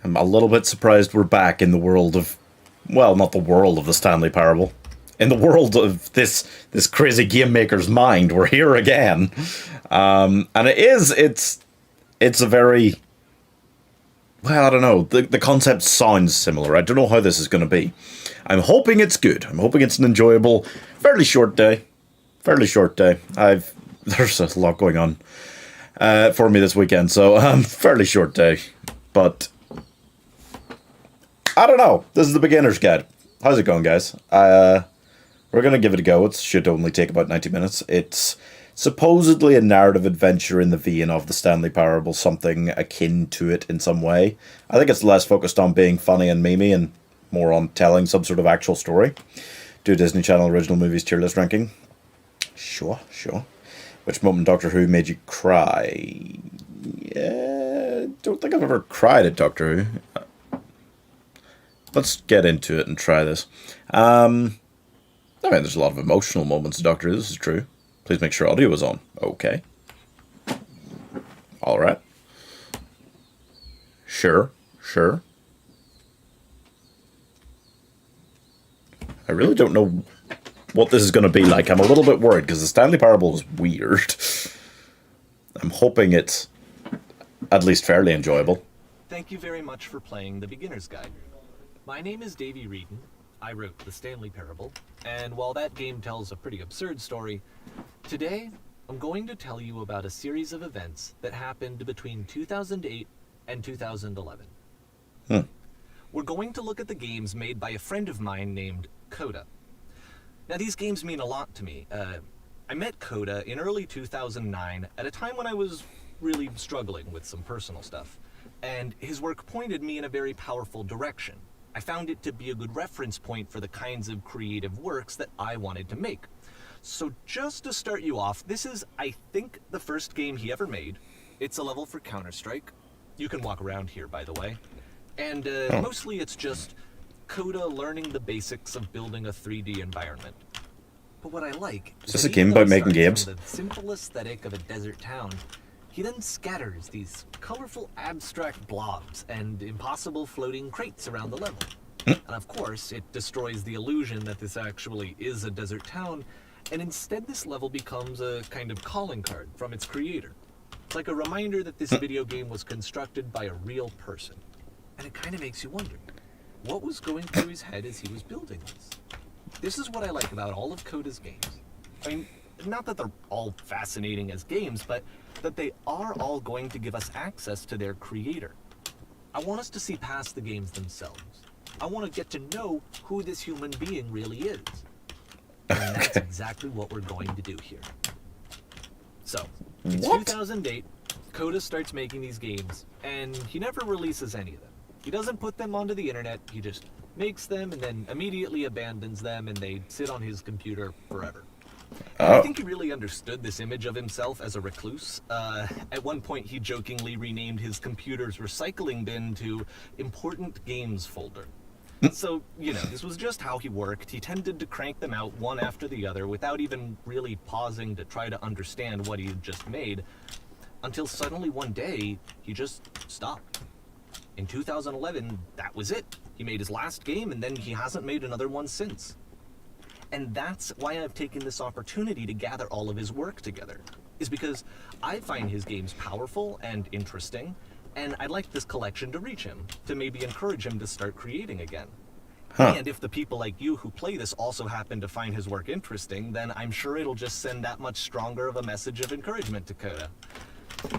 I'm a little bit surprised we're back in the world of, well, not the world of the Stanley Parable. In the world of this crazy game maker's mind, we're here again. And it's a very, well, I don't know, the concept sounds similar. I don't know how this is going to be. I'm hoping it's good. I'm hoping it's an enjoyable, fairly short day. There's a lot going on for me this weekend, so fairly short day. But I don't know. This is the beginner's guide. How's it going, guys? We're going to give it a go. It should only take about 90 minutes. It's supposedly a narrative adventure in the vein of the Stanley Parable, something akin to it in some way. I think it's less focused on being funny and memey and more on telling some sort of actual story. Do Disney Channel original movies tier list ranking. Sure. Which moment in Doctor Who made you cry? Yeah, don't think I've ever cried at Doctor Who. Let's get into it and try this. I mean, there's a lot of emotional moments in Doctor Who, this is true. Please make sure audio is on. Okay. Alright. Sure. I really don't know what this is going to be like. I'm a little bit worried because the Stanley Parable is weird. I'm hoping it's at least fairly enjoyable. Thank you very much for playing the Beginner's Guide. My name is Davey Reedon. I wrote the Stanley Parable, and while that game tells a pretty absurd story, today I'm going to tell you about a series of events that happened between 2008 and 2011. We're going to look at the games made by a friend of mine named Coda. Now, these games mean a lot to me. I met Coda in early 2009 at a time when I was really struggling with some personal stuff, and his work pointed me in a very powerful direction. I found it to be a good reference point for the kinds of creative works that I wanted to make. So just to start you off, this is, I think, the first game he ever made. It's a level for Counter-Strike. You can walk around here, by the way. And mostly it's just Coda learning the basics of building a 3D environment. But what I like is this a game about making games? The simple aesthetic of a desert town, he then scatters these colorful abstract blobs and impossible floating crates around the level. And of course, it destroys the illusion that this actually is a desert town, and instead this level becomes a kind of calling card from its creator. It's like a reminder that this video game was constructed by a real person. And it kind of makes you wonder, what was going through his head as he was building this? This is what I like about all of Coda's games. I mean, not that they're all fascinating as games, but that they are all going to give us access to their creator. I want us to see past the games themselves. I want to get to know who this human being really is. And that's exactly what we're going to do here. So, in 2008, Coda starts making these games, and he never releases any of them. He doesn't put them onto the internet, he just makes them and then immediately abandons them, and they sit on his computer forever. I think he really understood this image of himself as a recluse. At one point, he jokingly renamed his computer's recycling bin to Important Games Folder. So, you know, this was just how he worked. He tended to crank them out one after the other without even really pausing to try to understand what he had just made, until suddenly one day, he just stopped. In 2011, that was it. He made his last game, and then he hasn't made another one since. And that's why I've taken this opportunity to gather all of his work together, is because I find his games powerful and interesting, and I'd like this collection to reach him, to maybe encourage him to start creating again. And if the people like you who play this also happen to find his work interesting, then I'm sure it'll just send that much stronger of a message of encouragement to Coda.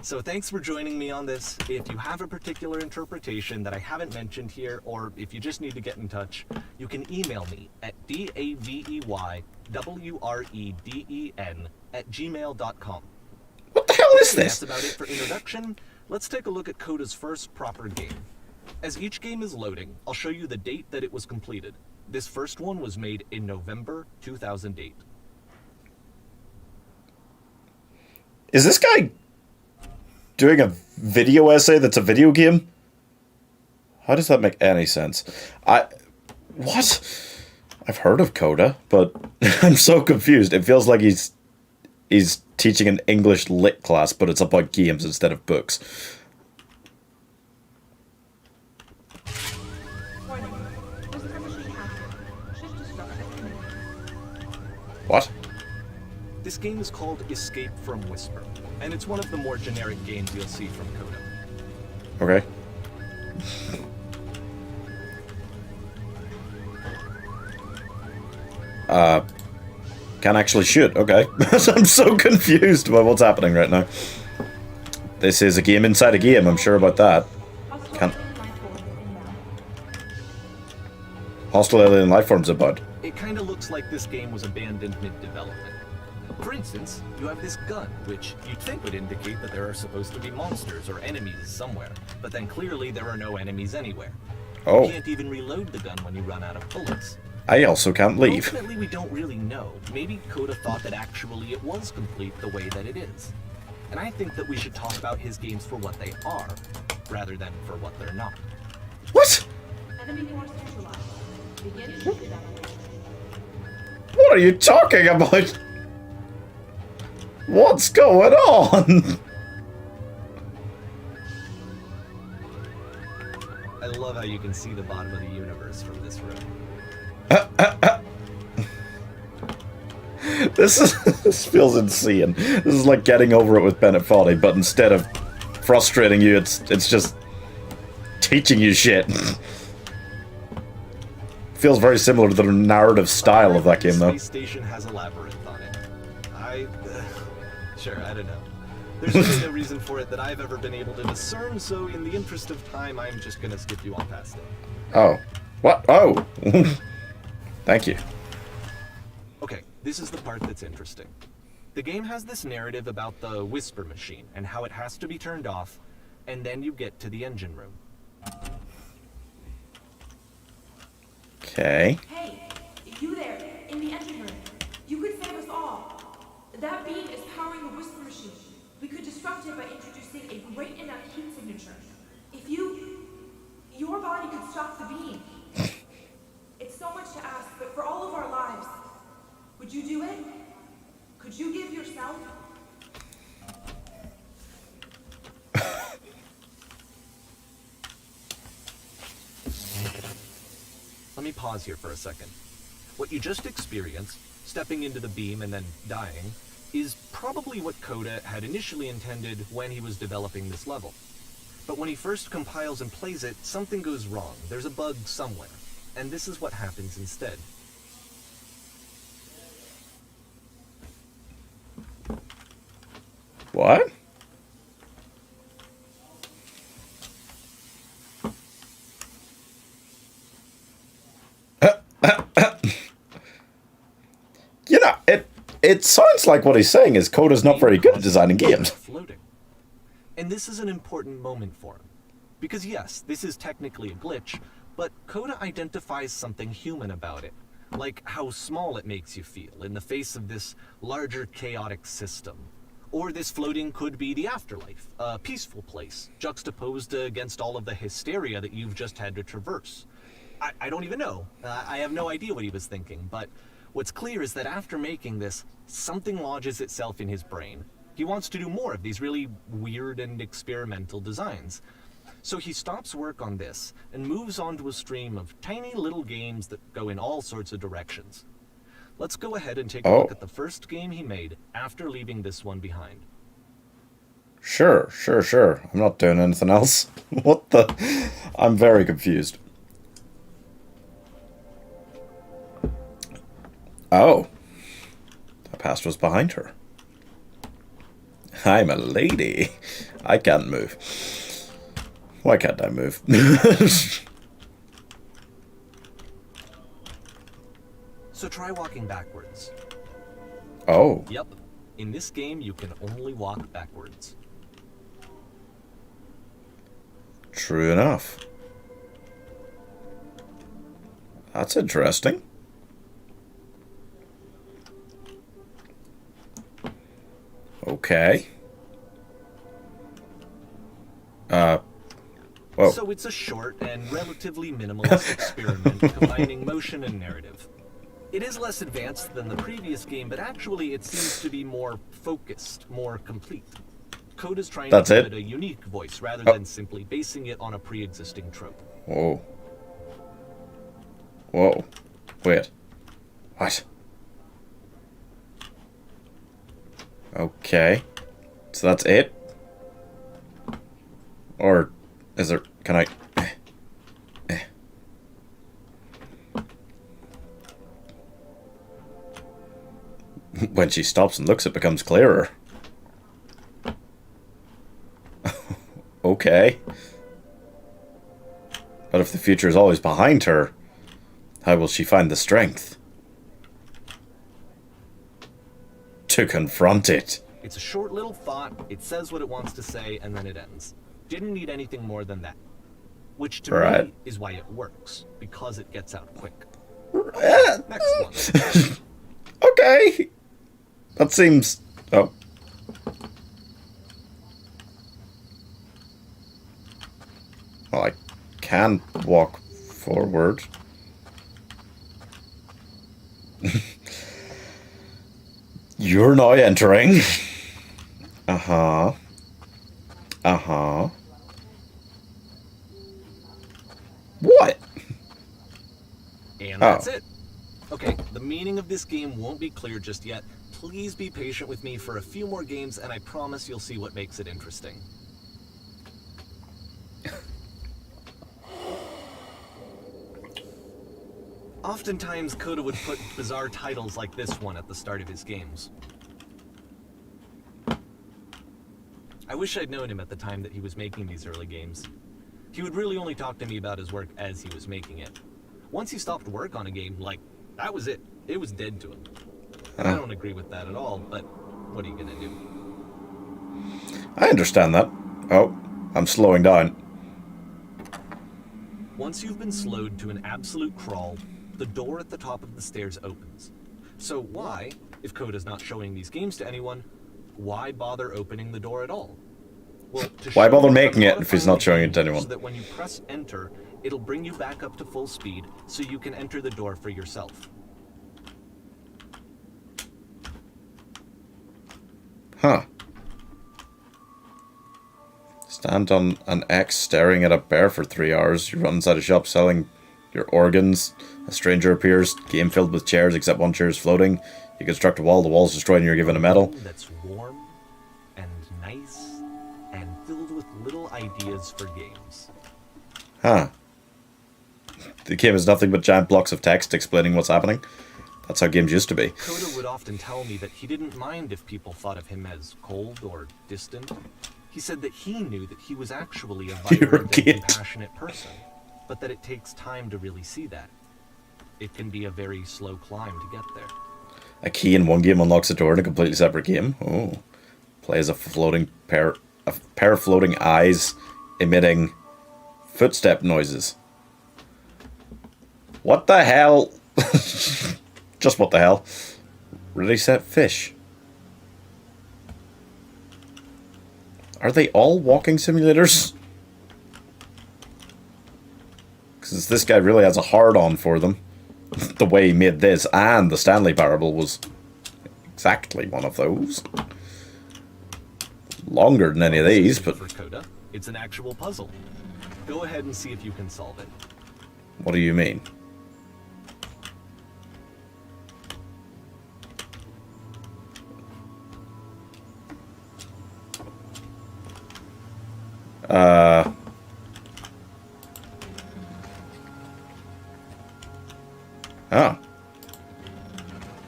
So thanks for joining me on this. If you have a particular interpretation that I haven't mentioned here, or if you just need to get in touch, you can email me at daveywreden@gmail.com. What the hell is this? That's about it for introduction. Let's take a look at Coda's first proper game. As each game is loading, I'll show you the date that it was completed. This first one was made in November 2008. Is this guy doing a video essay that's a video game? How does that make any sense? What? I've heard of Coda, but I'm so confused. It feels like he's teaching an English lit class, but it's about games instead of books. What? This game is called Escape from Whisper, and it's one of the more generic games you'll see from Coda. Okay. Can't actually shoot. Okay. I'm so confused about what's happening right now. This is a game inside a game, I'm sure about that. Can't... Hostile alien life forms about. It kind of looks like this game was abandoned mid-development. For instance, you have this gun, which you'd think would indicate that there are supposed to be monsters or enemies somewhere, but then clearly there are no enemies anywhere. Oh. You can't even reload the gun when you run out of bullets. I also can't leave. Ultimately, we don't really know. Maybe Coda thought that actually it was complete the way that it is. And I think that we should talk about his games for what they are, rather than for what they're not. What? Enemy force neutralized. Begin ship evacuation. What are you talking about? What's going on? I love how you can see the bottom of the universe from this room. This feels insane. This is like getting over it with Bennett Foddy, but instead of frustrating you, it's just teaching you shit. Feels very similar to the narrative style of that game, though. The space station has a labyrinth on it. Sure, I don't know. There's really no reason for it that I've ever been able to discern, so in the interest of time, I'm just gonna skip you on past it. Oh. What? Oh! Thank you. Okay, this is the part that's interesting. The game has this narrative about the Whisper machine and how it has to be turned off, and then you get to the engine room. Okay. Hey, you there, in the engine room. You could save us all. That beam is powering the Whisper machine. We could disrupt it by introducing a great enough heat signature. If your body could stop the beam. It's so much to ask, but for all of our lives, would you do it? Could you give yourself? Let me pause here for a second. What you just experienced, stepping into the beam and then dying, is probably what Coda had initially intended when he was developing this level. But when he first compiles and plays it, something goes wrong. There's a bug somewhere. And this is what happens instead. What? You know, it sounds like what he's saying is Coda's not very good at designing games. Floating. And this is an important moment for him. Because yes, this is technically a glitch, but Coda identifies something human about it. Like how small it makes you feel in the face of this larger chaotic system. Or this floating could be the afterlife, a peaceful place, juxtaposed against all of the hysteria that you've just had to traverse. I don't even know. I have no idea what he was thinking, but what's clear is that after making this, something lodges itself in his brain. He wants to do more of these really weird and experimental designs. So he stops work on this and moves on to a stream of tiny little games that go in all sorts of directions. Let's go ahead and take a look at the first game he made after leaving this one behind. Sure. I'm not doing anything else. What the? I'm very confused. Oh. The past was behind her. I'm a lady. I can't move. Why can't I move? So try walking backwards. Oh. Yep. In this game, you can only walk backwards. True enough. That's interesting. Okay. Whoa. So it's a short and relatively minimalist experiment combining motion and narrative. It is less advanced than the previous game, but actually it seems to be more focused, more complete. Code is trying to give it a unique voice rather than simply basing it on a pre-existing trope. Whoa. Whoa. Wait. What? Okay. So that's it? Or is there... Can I... When she stops and looks, it becomes clearer. Okay. But if the future is always behind her, how will she find the strength to confront it? It's a short little thought, it says what it wants to say, and then it ends. Didn't need anything more than that. Which to me is why it works, because it gets out quick. Next one. Okay. That seems... Oh. Well, I can walk forward. You're now entering. Uh-huh. Uh-huh. What? And that's it. Okay, the meaning of this game won't be clear just yet. Please be patient with me for a few more games, and I promise you'll see what makes it interesting. Oftentimes, Coda would put bizarre titles like this one at the start of his games. I wish I'd known him at the time that he was making these early games. He would really only talk to me about his work as he was making it. Once he stopped work on a game, like, that was it. It was dead to him. I don't agree with that at all, but what are you gonna do? I understand that. Oh, I'm slowing down. Once you've been slowed to an absolute crawl, the door at the top of the stairs opens. So why, if Coda's not showing these games to anyone, why bother opening the door at all? Well, why bother making it if he's not showing it to anyone? So that when you press enter, it'll bring you back up to full speed so you can enter the door for yourself. Huh. Stand on an X staring at a bear for 3 hours. You run inside a shop selling your organs. A stranger appears. Game filled with chairs except one chair is floating. You construct a wall. The wall's destroyed and you're given a medal. That's warm and nice and filled with little ideas for games. Huh. The game is nothing but giant blocks of text explaining what's happening. That's how games used to be. Coda would often tell me that he didn't mind if people thought of him as cold or distant. He said that he knew that he was actually a vibrant and compassionate person, but that it takes time to really see that. It can be a very slow climb to get there. A key in one game unlocks a door in a completely separate game. Oh. Play as a pair of floating eyes emitting footstep noises. What the hell? Just what the hell? Ready, set, fish. Are they all walking simulators? Because this guy really has a hard-on for them. The way he made this and the Stanley Parable was exactly one of those. Longer than any of these, but... For Coda, it's an actual puzzle. Go ahead and see if you can solve it. What do you mean? Oh.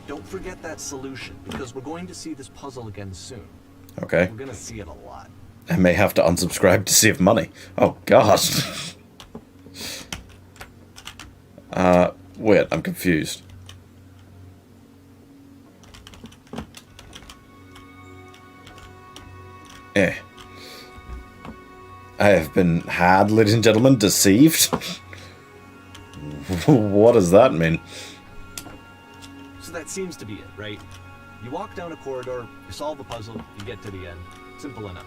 Don't forget that solution, because we're going to see this puzzle again soon. Okay. We're going to see it a lot. I may have to unsubscribe to save money. Oh, God. Wait, I'm confused. I have been had, ladies and gentlemen, deceived. What does that mean? So that seems to be it, right? You walk down a corridor, you solve a puzzle, you get to the end. Simple enough.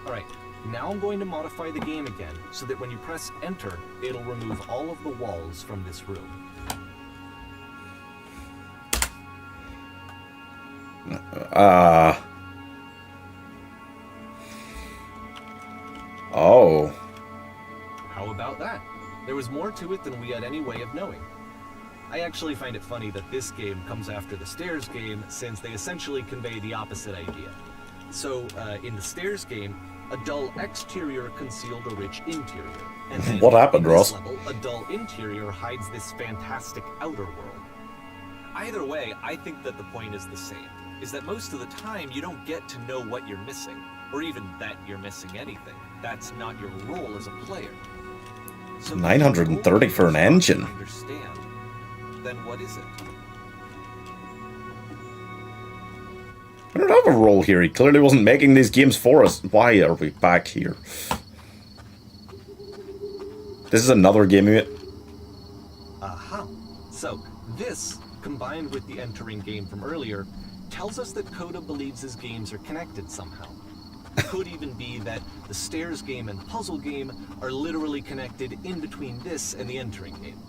Alright, now I'm going to modify the game again, so that when you press enter, it'll remove all of the walls from this room. Oh. How about that? There was more to it than we had any way of knowing. I actually find it funny that this game comes after the Stairs game, since they essentially convey the opposite idea. So, in the Stairs game, a dull exterior concealed a rich interior. And then what happened, Ross? Level, a dull interior hides this fantastic outer world. Either way, I think that the point is the same, is that most of the time you don't get to know what you're missing, or even that you're missing anything. That's not your role as a player. So 930 for an engine. Understand, then what is it? I don't have a role here. He clearly wasn't making these games for us. Why are we back here? This is another game unit. Aha. So, this, combined with the entering game from earlier, tells us that Coda believes his games are connected somehow. It could even be that the Stairs game and the puzzle game are literally connected in between this and the entering game.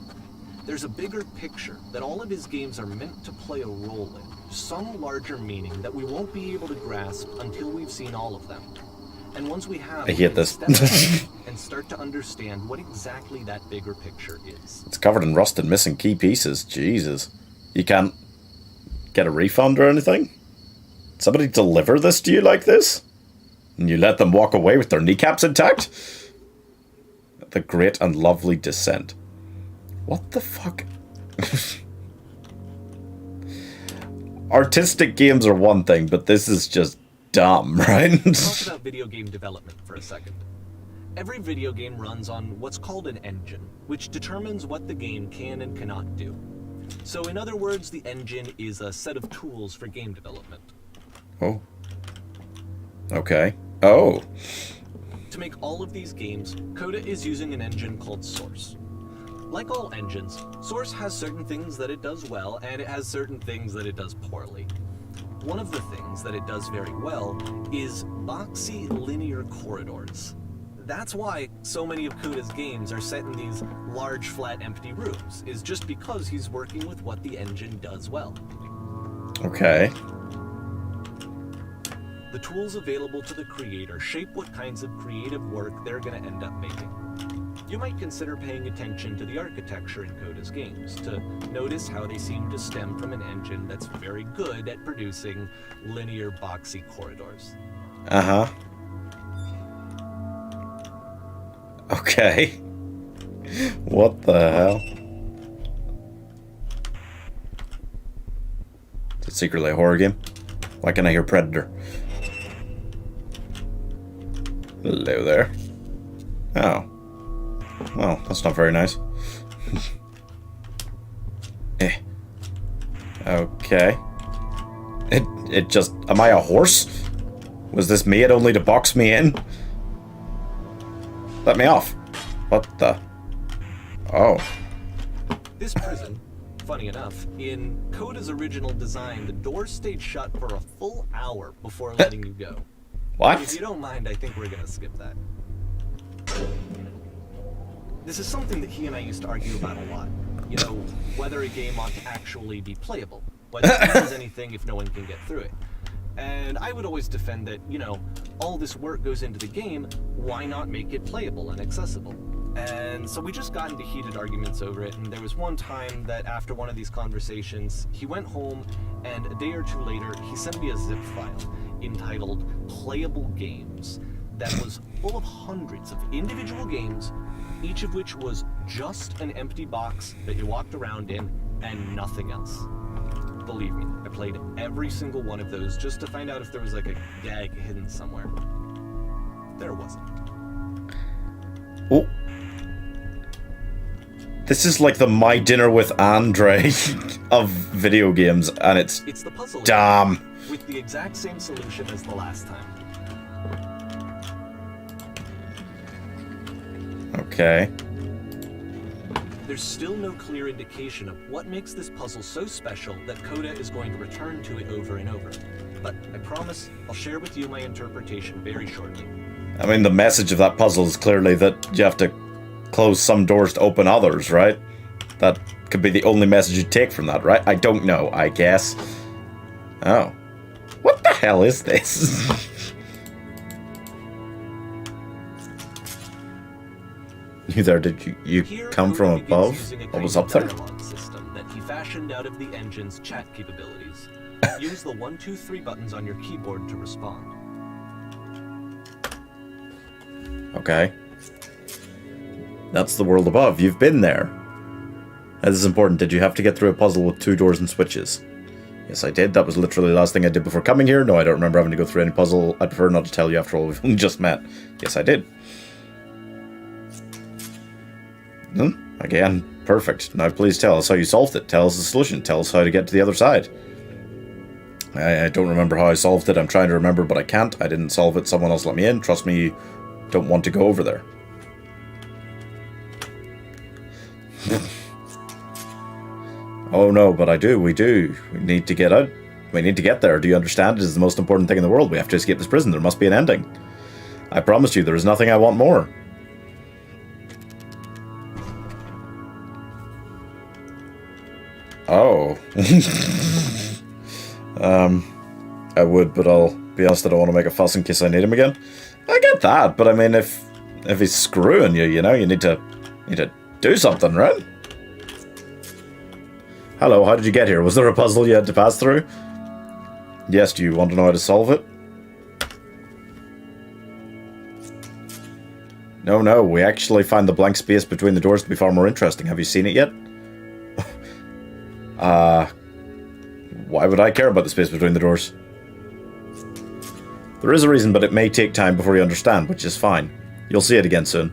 There's a bigger picture that all of his games are meant to play a role in, some larger meaning that we won't be able to grasp until we've seen all of them. And once we have, I hate this. step back and start to understand what exactly that bigger picture is. It's covered in rust and missing key pieces. Jesus. You can't get a refund or anything? Somebody deliver this to you like this? And you let them walk away with their kneecaps intact? The Great and Lovely Descent. What the fuck? Artistic games are one thing, but this is just dumb, right? Talk about video game development for a second. Every video game runs on what's called an engine, which determines what the game can and cannot do. So in other words, the engine is a set of tools for game development. Oh. Okay. Oh. To make all of these games, Coda is using an engine called Source. Like all engines, Source has certain things that it does well, and it has certain things that it does poorly. One of the things that it does very well is boxy linear corridors. That's why so many of Coda's games are set in these large, flat, empty rooms, is just because he's working with what the engine does well. Okay. The tools available to the creator shape what kinds of creative work they're going to end up making. You might consider paying attention to the architecture in Coda's games, to notice how they seem to stem from an engine that's very good at producing linear, boxy corridors. Uh-huh. Okay. What the hell? Is it secretly a horror game? Why can't I hear Predator? Hello there. Oh. Well, that's not very nice. Eh. Okay. It just... Am I a horse? Was this made only to box me in? Let me off. What the... Oh. This prison, funny enough, in Coda's original design, the doors stayed shut for a full hour before letting you go. What? If you don't mind, I think we're gonna skip that. This is something that he and I used to argue about a lot. You know, whether a game ought to actually be playable. Whether it means anything if no one can get through it. And I would always defend that, you know, all this work goes into the game, why not make it playable and accessible? And so we just got into heated arguments over it, and there was one time that after one of these conversations, he went home, and a day or two later, he sent me a zip file entitled Playable Games that was full of hundreds of individual games, each of which was just an empty box that you walked around in and nothing else. Believe me, I played every single one of those just to find out if there was like a gag hidden somewhere. There wasn't. Oh. This is like the My Dinner with Andre of video games, and it's the puzzle damn. With the exact same solution as the last time. Okay. There's still no clear indication of what makes this puzzle so special that Coda is going to return to it over and over. But I promise I'll share with you my interpretation very shortly. I mean, the message of that puzzle is clearly that you have to close some doors to open others, right? That could be the only message you take from that, right? I don't know, I guess. Oh. What the hell is this? You there? Did you come from above? What was up there? System that he fashioned out of the engine's chat capabilities. Use the 1, 2, 3 buttons on your keyboard to respond. Okay. That's the world above. You've been there. This is important. Did you have to get through a puzzle with 2 doors and switches? Yes, I did. That was literally the last thing I did before coming here. No, I don't remember having to go through any puzzle. I'd prefer not to tell you after all. We've only just met. Yes, I did. Again, perfect. Now please tell us how you solved it. Tell us the solution. Tell us how to get to the other side. I don't remember how I solved it. I'm trying to remember, but I can't. I didn't solve it. Someone else let me in. Trust me, you don't want to go over there. Oh no, but I do. We do. We need to get out. We need to get there. Do you understand? It is the most important thing in the world. We have to escape this prison. There must be an ending. I promise you, there is nothing I want more. Oh. I would, but I'll be honest, I don't want to make a fuss in case I need him again. I get that, but I mean, if he's screwing you, you know, you need to do something, right? Hello, how did you get here? Was there a puzzle you had to pass through? Yes, do you want to know how to solve it? No, we actually find the blank space between the doors to be far more interesting. Have you seen it yet? Why would I care about the space between the doors? There is a reason, but it may take time before you understand, which is fine. You'll see it again soon.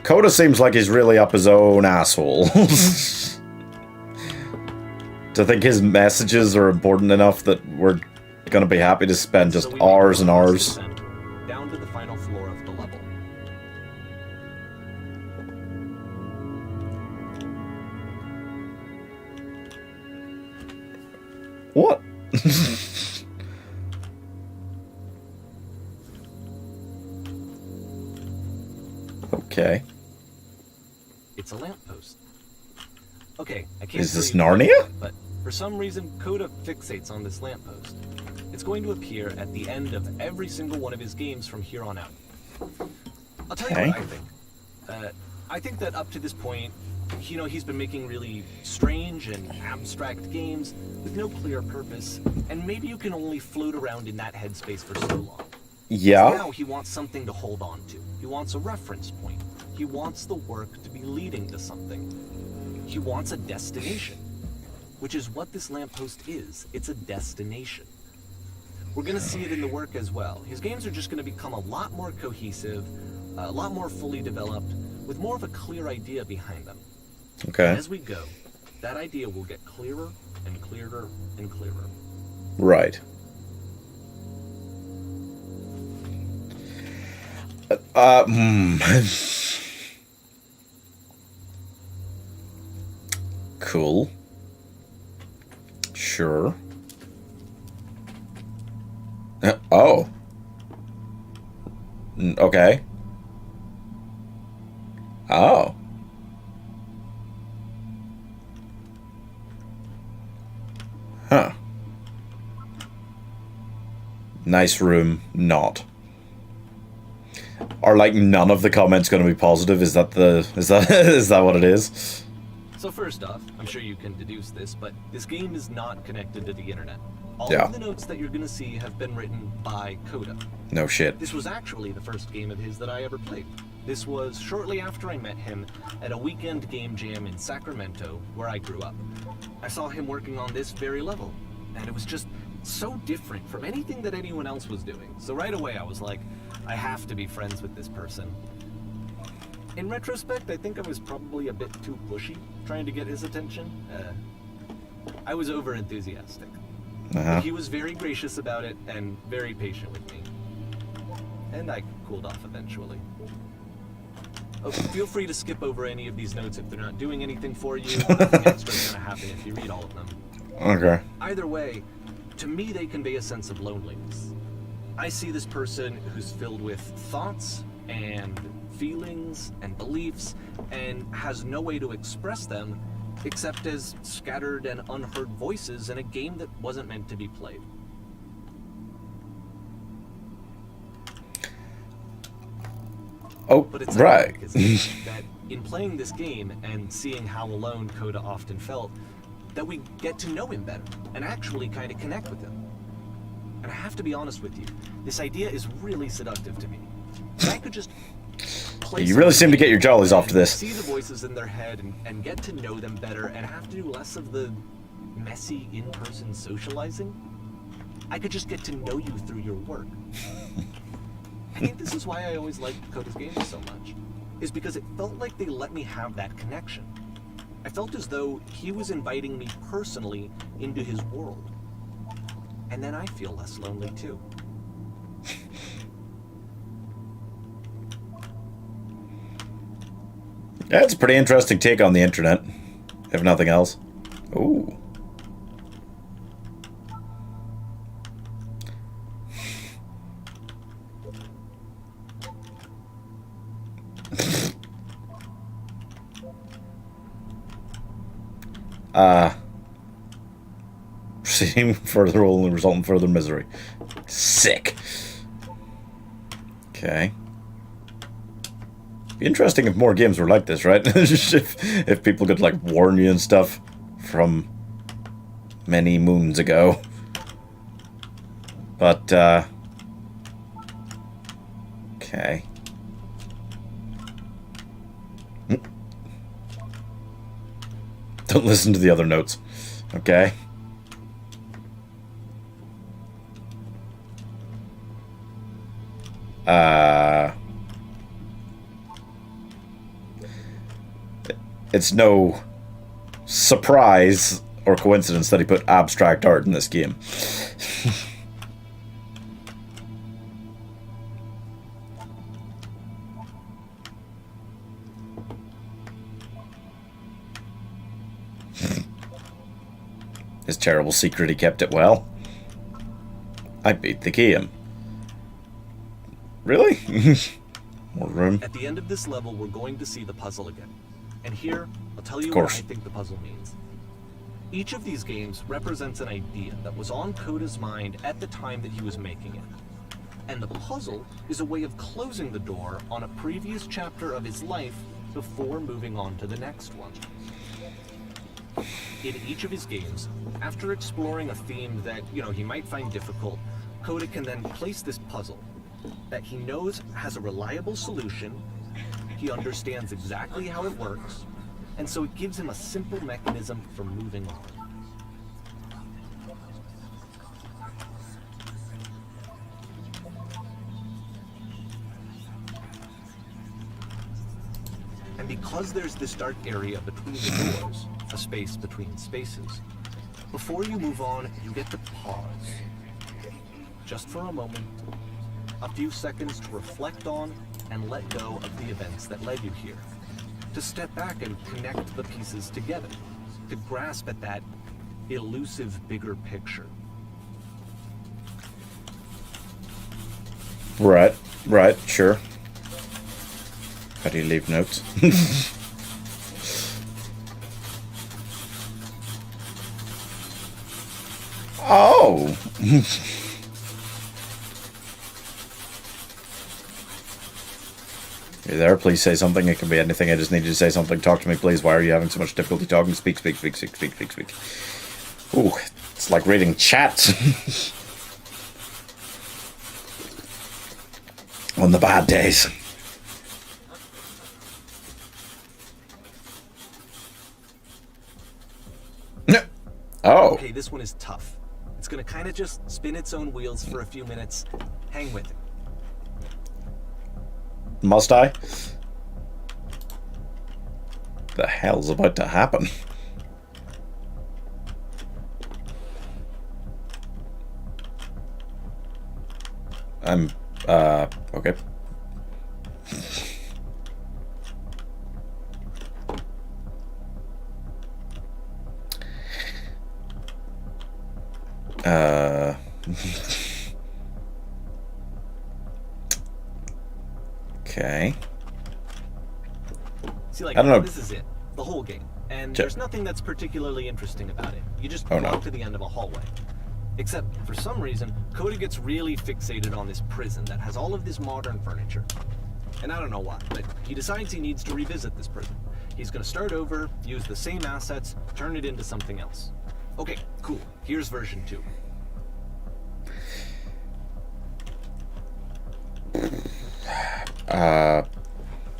Coda seems like he's really up his own asshole. To think his messages are important enough that we're gonna be happy to spend just hours and hours. Down to the final floor of the level. What? Okay. It's a lamppost. Okay, I can't. Is this Narnia? But for some reason, Coda fixates on this lamppost. It's going to appear at the end of every single one of his games from here on out. I'll tell you what I think. I think that up to this point, you know, he's been making really strange and abstract games with no clear purpose, and maybe you can only float around in that headspace for so long. Yeah. Now he wants something to hold on to. He wants a reference point. He wants the work to be leading to something. He wants a destination, which is what this lamppost is. It's a destination. We're going to see it in the work as well. His games are just going to become a lot more cohesive, a lot more fully developed, with more of a clear idea behind them. Okay. And as we go, that idea will get clearer and clearer and clearer. Right. Cool. Sure. Oh. Okay. Oh. Huh. Nice room, not. Are like none of the comments going to be positive? Is that what it is? So first off, I'm sure you can deduce this, but this game is not connected to the internet. All Yeah. of the notes that you're going to see have been written by Coda. No shit. This was actually the first game of his that I ever played. This was shortly after I met him at a weekend game jam in Sacramento, where I grew up. I saw him working on this very level, and it was just so different from anything that anyone else was doing. So right away I was like, I have to be friends with this person. In retrospect, I think I was probably a bit too pushy, trying to get his attention. I was over-enthusiastic. But he was very gracious about it and very patient with me. And I cooled off eventually. Oh, feel free to skip over any of these notes if they're not doing anything for you. Nothing extra is going to happen if you read all of them. Okay. Either way, to me they convey a sense of loneliness. I see this person who's filled with thoughts and feelings and beliefs and has no way to express them except as scattered and unheard voices in a game that wasn't meant to be played. Oh, But it's right. ironic, isn't it, that in playing this game and seeing how alone Coda often felt, that we get to know him better and actually kind of connect with him. And I have to be honest with you, this idea is really seductive to me. If I could just play You really seem to get your jollies off to this. see the voices in their head and get to know them better and have to do less of the messy in-person socializing, I could just get to know you through your work. I think this is why I always liked Coda's games so much, is because it felt like they let me have that connection. I felt as though he was inviting me personally into his world. And then I feel less lonely too. Yeah, it's a pretty interesting take on the internet, if nothing else. Ooh. Proceeding further will only result in further misery. Sick. Okay. Be interesting if more games were like this, right? if people could, like, warn you and stuff from many moons ago. But, okay. Don't listen to the other notes. Okay. It's no surprise or coincidence that he put abstract art in this game. His terrible secret, he kept it well. I beat the game. Really? More room. At the end of this level, we're going to see the puzzle again. And here, I'll tell you what I think the puzzle means. Each of these games represents an idea that was on Coda's mind at the time that he was making it. And the puzzle is a way of closing the door on a previous chapter of his life before moving on to the next one. In each of his games, after exploring a theme that, he might find difficult, Coda can then place this puzzle that he knows has a reliable solution, he understands exactly how it works, and so it gives him a simple mechanism for moving on. And because there's this dark area between the doors, a space between spaces, before you move on, you get to pause. Just for a moment, a few seconds to reflect on and let go of the events that led you here. To step back and connect the pieces together. To grasp at that elusive bigger picture. Right, sure. How do you leave notes? Oh! You're there, please say something. It can be anything. I just need you to say something. Talk to me, please. Why are you having so much difficulty talking? Speak. Ooh, it's like reading chat. On the bad days. Oh. Okay, this one is tough. It's gonna kind of just spin its own wheels for a few minutes. Hang with it. Must I? The hell's about to happen? Okay. Okay. See, like, I don't know. This is it. The whole game. And there's nothing that's particularly interesting about it. You just walk to the end of a hallway. Except, for some reason, Coda gets really fixated on this prison that has all of this modern furniture. And I don't know why, but he decides he needs to revisit this prison. He's gonna start over, use the same assets, turn it into something else. Okay, cool. Here's version 2.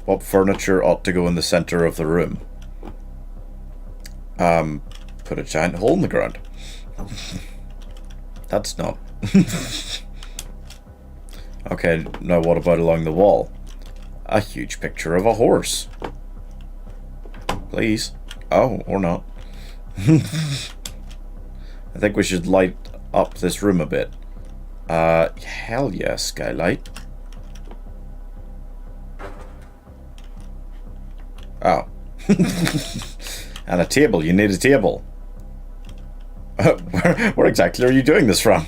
What furniture ought to go in the center of the room? Put a giant hole in the ground. That's not... Okay, now what about along the wall? A huge picture of a horse. Please. Oh, or not. I think we should light up this room a bit. Hell yeah, skylight. Oh. And a table. You need a table. Where exactly are you doing this from?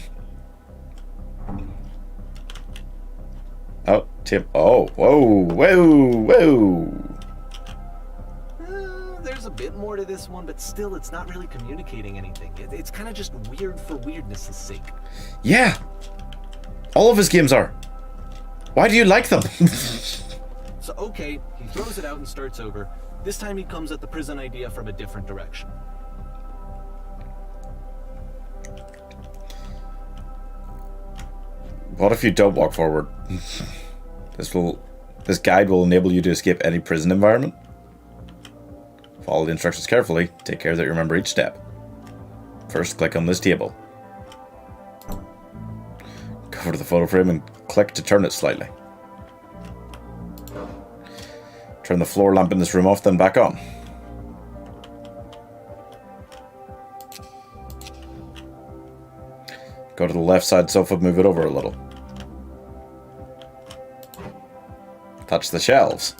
Oh, tip. Oh, whoa, whoa. There's a bit more to this one, but still, it's not really communicating anything. It's kind of just weird for weirdness' sake. Yeah. All of his games are. Why do you like them? So, okay, he throws it out and starts over. This time he comes at the prison idea from a different direction. What if you don't walk forward? This guide will enable you to escape any prison environment. Follow the instructions carefully. Take care that you remember each step. First, click on this table. Go over to the photo frame and click to turn it slightly. Turn the floor lamp in this room off, then back on. Go to the left side sofa, move it over a little. Touch the shelves.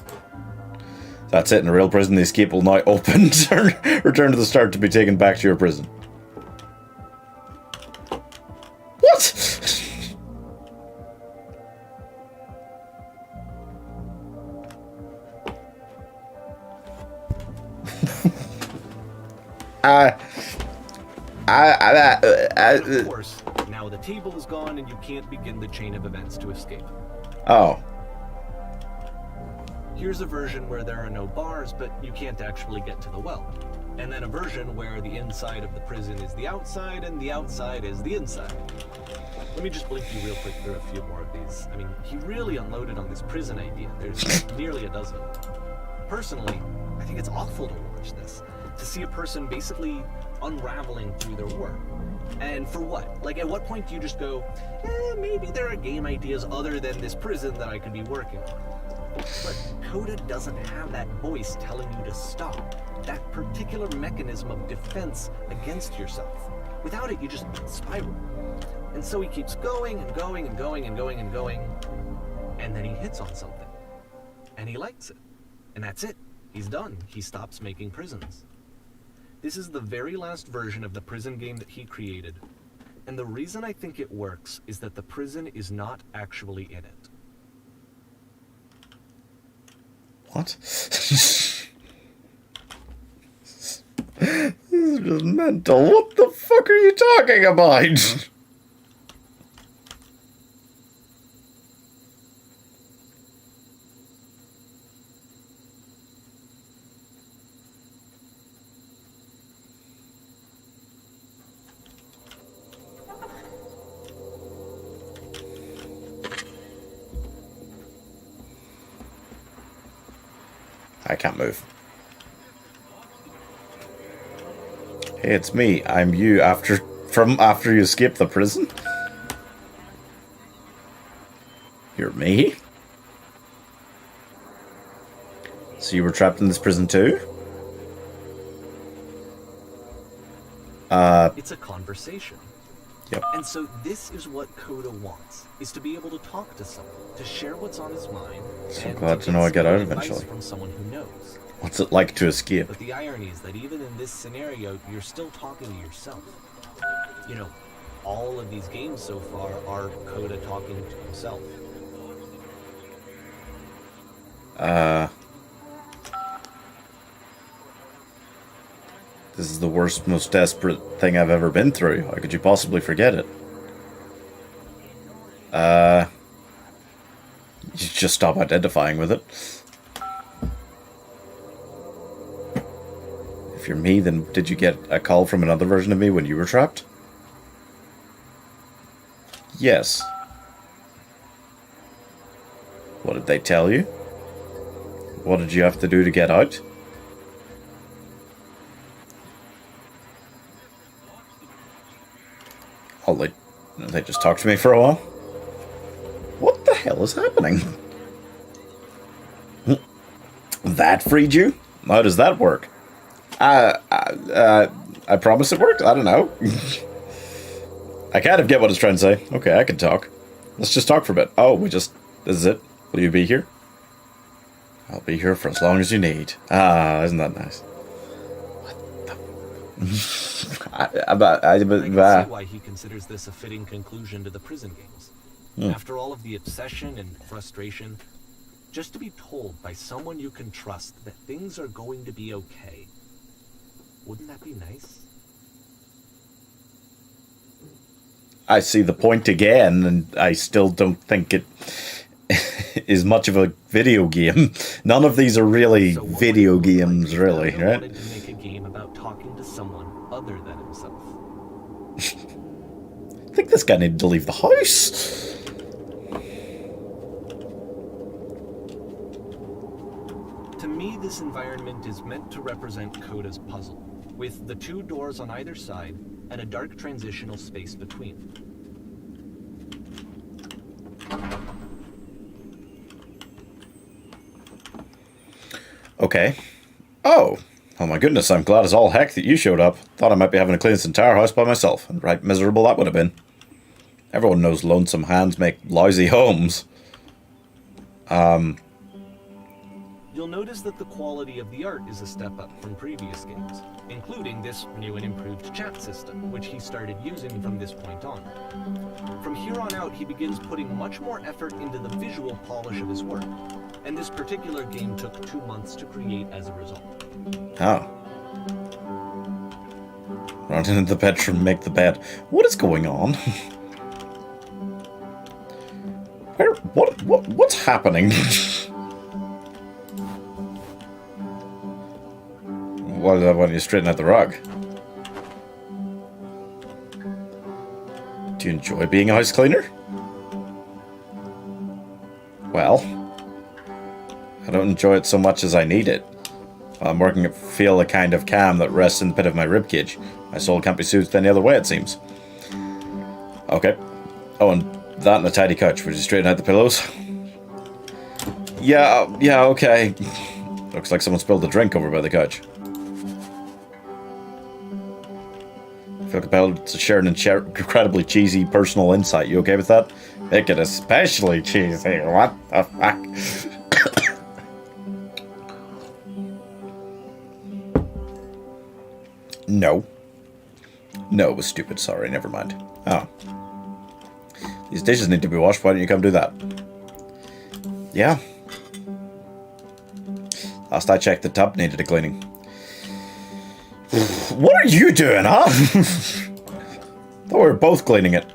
That's it. In a real prison, the escape will now open. Return to the start to be taken back to your prison. What? Of course, now the table is gone and you can't begin the chain of events to escape. Oh. Here's a version where there are no bars, but you can't actually get to the well. And then a version where the inside of the prison is the outside and the outside is the inside. Let me just blink you real quick through a few more of these. I mean, he really unloaded on this prison idea. There's nearly a dozen. Personally, I think it's awful to watch this. To see a person basically unraveling through their work. And for what? Like, at what point do you just go, maybe there are game ideas other than this prison that I could be working on? But Coda doesn't have that voice telling you to stop. That particular mechanism of defense against yourself. Without it, you just spiral. And so he keeps going and going and going and going and going. And then he hits on something. And he likes it. And that's it. He's done. He stops making prisons. This is the very last version of the prison game that he created. And the reason I think it works is that the prison is not actually in it. What? This is just mental. What the fuck are you talking about? I can't move. Hey, it's me. I'm you after you escape the prison? You're me? So you were trapped in this prison too? It's a conversation. Yep. And so this is what Coda wants, is to be able to talk to someone, to share what's on his mind. So glad to know I get out eventually. From someone who knows. What's it like to escape? But the irony is that even in this scenario, you're still talking to yourself. You know, all of these games so far are Coda talking to himself. This is the worst, most desperate thing I've ever been through. How could you possibly forget it? You just stop identifying with it. If you're me, then did you get a call from another version of me when you were trapped? Yes. What did they tell you? What did you have to do to get out? Oh, they just talked to me for a while? What the hell is happening? That freed you? How does that work? I promise it worked? I don't know. I kind of get what it's trying to say. Okay, I can talk. Let's just talk for a bit. Oh, this is it? Will you be here? I'll be here for as long as you need. Ah, isn't that nice? What the... I can see why he considers this a fitting conclusion to the prison games. After all of the obsession and frustration, just to be told by someone you can trust that things are going to be okay. Wouldn't that be nice? I see the point again, and I still don't think it is much of a video game. None of these are really video games, really, right? Wanted to make a game about talking to someone other than himself. I think this guy needed to leave the house. To me, this environment is meant to represent Coda's puzzle, with the two doors on either side and a dark transitional space between. Okay. Oh my goodness, I'm glad as all heck that you showed up. Thought I might be having to clean this entire house by myself, and right miserable that would have been. Everyone knows lonesome hands make lousy homes. You'll notice that the quality of the art is a step up from previous games, including this new and improved chat system, which he started using from this point on. From here on out, he begins putting much more effort into the visual polish of his work, and this particular game took 2 months to create as a result. Oh. Run into the bedroom, make the bed. What is going on? What's happening? Why don't you straighten out the rug? Do you enjoy being a house cleaner? Well, I don't enjoy it so much as I need it. I'm working at feel a kind of calm that rests in the pit of my ribcage. My soul can't be soothed any other way, it seems. Okay. Oh, and that and a tidy couch. Would you straighten out the pillows? Yeah, okay. Looks like someone spilled a drink over by the couch. I feel compelled to share an incredibly cheesy personal insight. You okay with that? Make it especially cheesy. What the fuck? No. No, it was stupid. Sorry, never mind. Oh. These dishes need to be washed. Why don't you come do that? Yeah. Last I checked, the tub needed a cleaning. What are you doing, huh? Thought we were both cleaning it.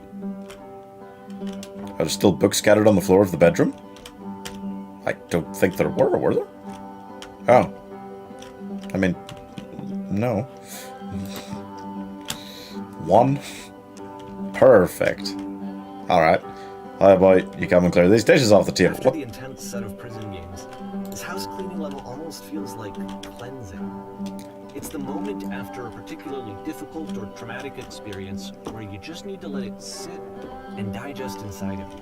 Are there still books scattered on the floor of the bedroom? I don't think there were there? Oh. I mean, no. One. Perfect. Alright. How about you come and clear these dishes off the table? After the intense set of prison games, this house cleaning level almost feels like cleansing. It's the moment after a particularly difficult or traumatic experience where you just need to let it sit and digest inside of you.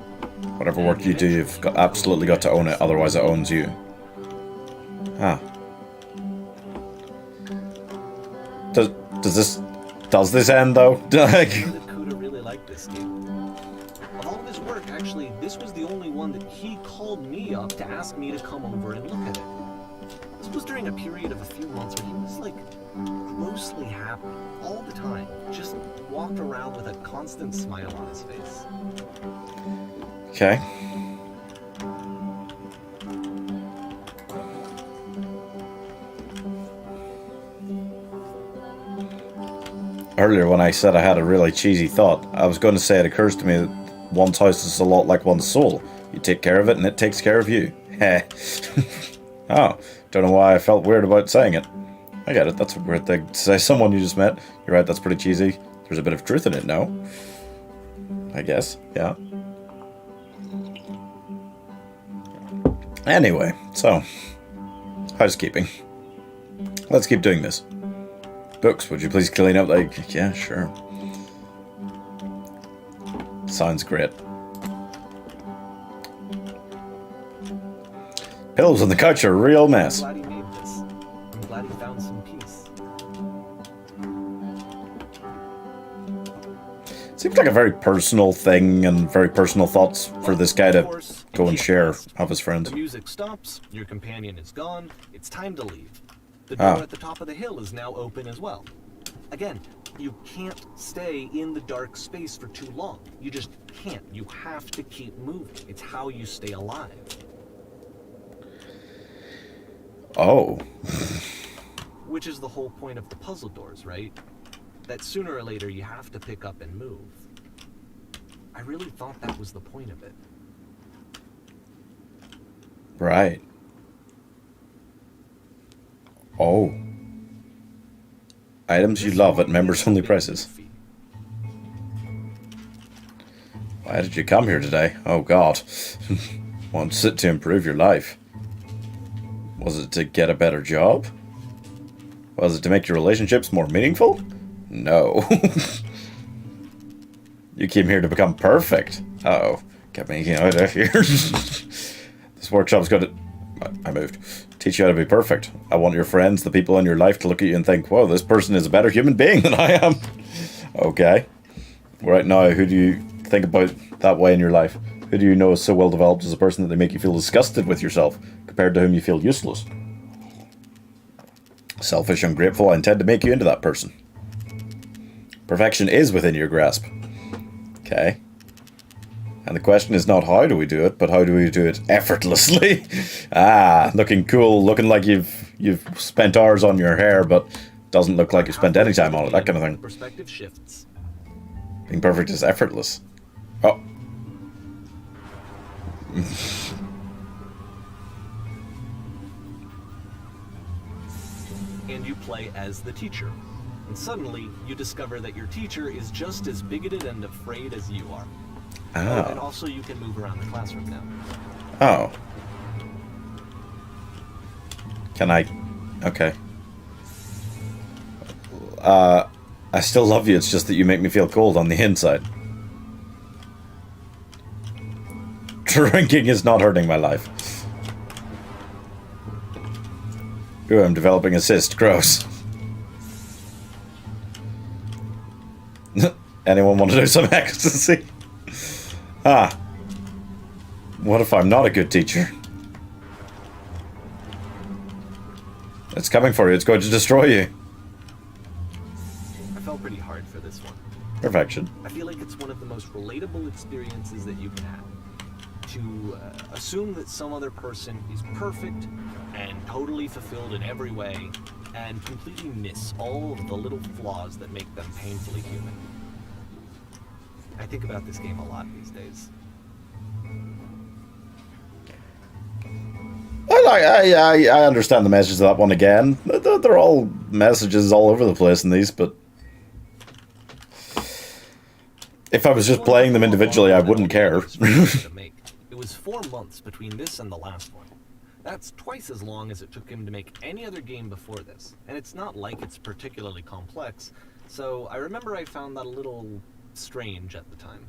Whatever work you do, you've absolutely got to own it, otherwise it owns you. Ah. Does this end though? Coda really liked this game. Of all of his work, actually, this was the only one that he called me up to ask me to come over and look at it. This was during a period of a few months where he was like grossly happy all the time. Just walked around with a constant smile on his face. Okay. Earlier when I said I had a really cheesy thought, I was going to say it occurs to me that one's house is a lot like one's soul. You take care of it and it takes care of you. Heh. Oh, don't know why I felt weird about saying it. I get it, that's a weird thing to say someone you just met. You're right, that's pretty cheesy. There's a bit of truth in it, no? I guess, yeah. Anyway, so, housekeeping. Let's keep doing this. Books, would you please clean up? Like, yeah, sure. Sounds great. Pillows on the couch are a real mess. I'm glad he made this. I'm glad he found some peace. Seems like a very personal thing and very personal thoughts for this guy to go and share of his friends. The music stops, your companion is gone, it's time to leave. The door at the top of the hill is now open as well. Again, you can't stay in the dark space for too long. You just can't. You have to keep moving. It's how you stay alive. Oh. Which is the whole point of the puzzle doors, right? That sooner or later you have to pick up and move. I really thought that was the point of it. Right. Oh. Items you love at members-only prices. Why did you come here today? Oh God. Wants it to improve your life. Was it to get a better job? Was it to make your relationships more meaningful? No. You came here to become perfect. Uh-oh. Get me out of here. This workshop's going to... I moved. Teach you how to be perfect. I want your friends, the people in your life, to look at you and think, whoa, this person is a better human being than I am. Okay. Right now, who do you think about that way in your life? Who do you know is so well developed as a person that they make you feel disgusted with yourself, compared to whom you feel useless? Selfish, ungrateful, I intend to make you into that person. Perfection is within your grasp. Okay. And the question is not how do we do it, but how do we do it effortlessly? Ah, looking cool, looking like you've spent hours on your hair, but doesn't look like you've spent any time on it, that kind of thing. Perspective shifts. Being perfect is effortless. Oh. And you play as the teacher. And suddenly, you discover that your teacher is just as bigoted and afraid as you are. Oh, and also you can move around the classroom now. Oh. Can I... Okay. I still love you, it's just that you make me feel cold on the inside. Drinking is not hurting my life. Ooh, I'm developing a cyst. Gross. Anyone want to do some ecstasy? Ah. What if I'm not a good teacher? It's coming for you. It's going to destroy you. I felt pretty hard for this one. Perfection. I feel like it's one of the most relatable experiences that you can have. To assume that some other person is perfect and totally fulfilled in every way, and completely miss all of the little flaws that make them painfully human. I think about this game a lot these days. I understand the messages of that one again. They're all messages all over the place in these, but if I was just playing them individually, I wouldn't care. It was 4 months between this and the last one. That's twice as long as it took him to make any other game before this, and it's not like it's particularly complex, so I remember I found that a little strange at the time.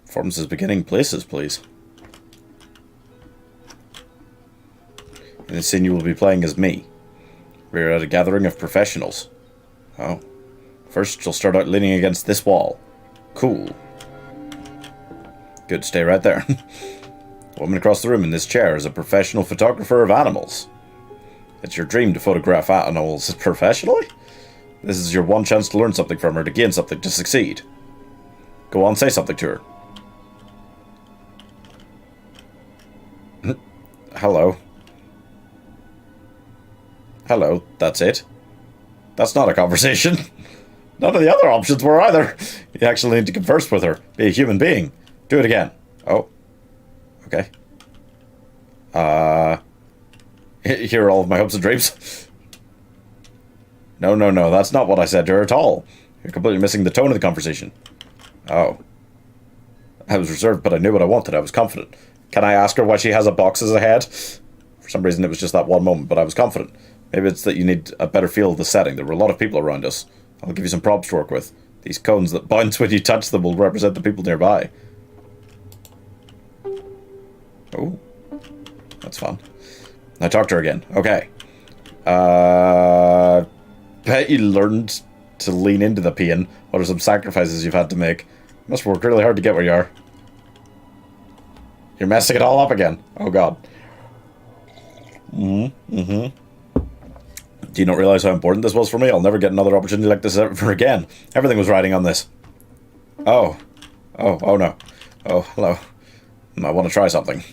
Performances beginning, places, please. In this scene you will be playing as me. We are at a gathering of professionals. Oh. First you'll start out leaning against this wall. Cool. Good, stay right there. The woman across the room in this chair is a professional photographer of animals. It's your dream to photograph animals professionally? This is your one chance to learn something from her, to gain something, to succeed. Go on, say something to her. Hello. Hello, that's it. That's not a conversation. None of the other options were either. You actually need to converse with her. Be a human being. Do it again. Oh. Okay. Here are all of my hopes and dreams. No, no, no. That's not what I said to her at all. You're completely missing the tone of the conversation. Oh. I was reserved, but I knew what I wanted. I was confident. Can I ask her why she has a box as a head? For some reason, it was just that one moment, but I was confident. Maybe it's that you need a better feel of the setting. There were a lot of people around us. I'll give you some props to work with. These cones that bounce when you touch them will represent the people nearby. Oh. That's fun. I talked to her again. Okay. Bet you learned to lean into the pain. What are some sacrifices you've had to make? You must have worked really hard to get where you are. You're messing it all up again. Oh, God. Do you not realize how important this was for me? I'll never get another opportunity like this ever again. Everything was riding on this. Oh. Oh no. Oh, hello. I want to try something.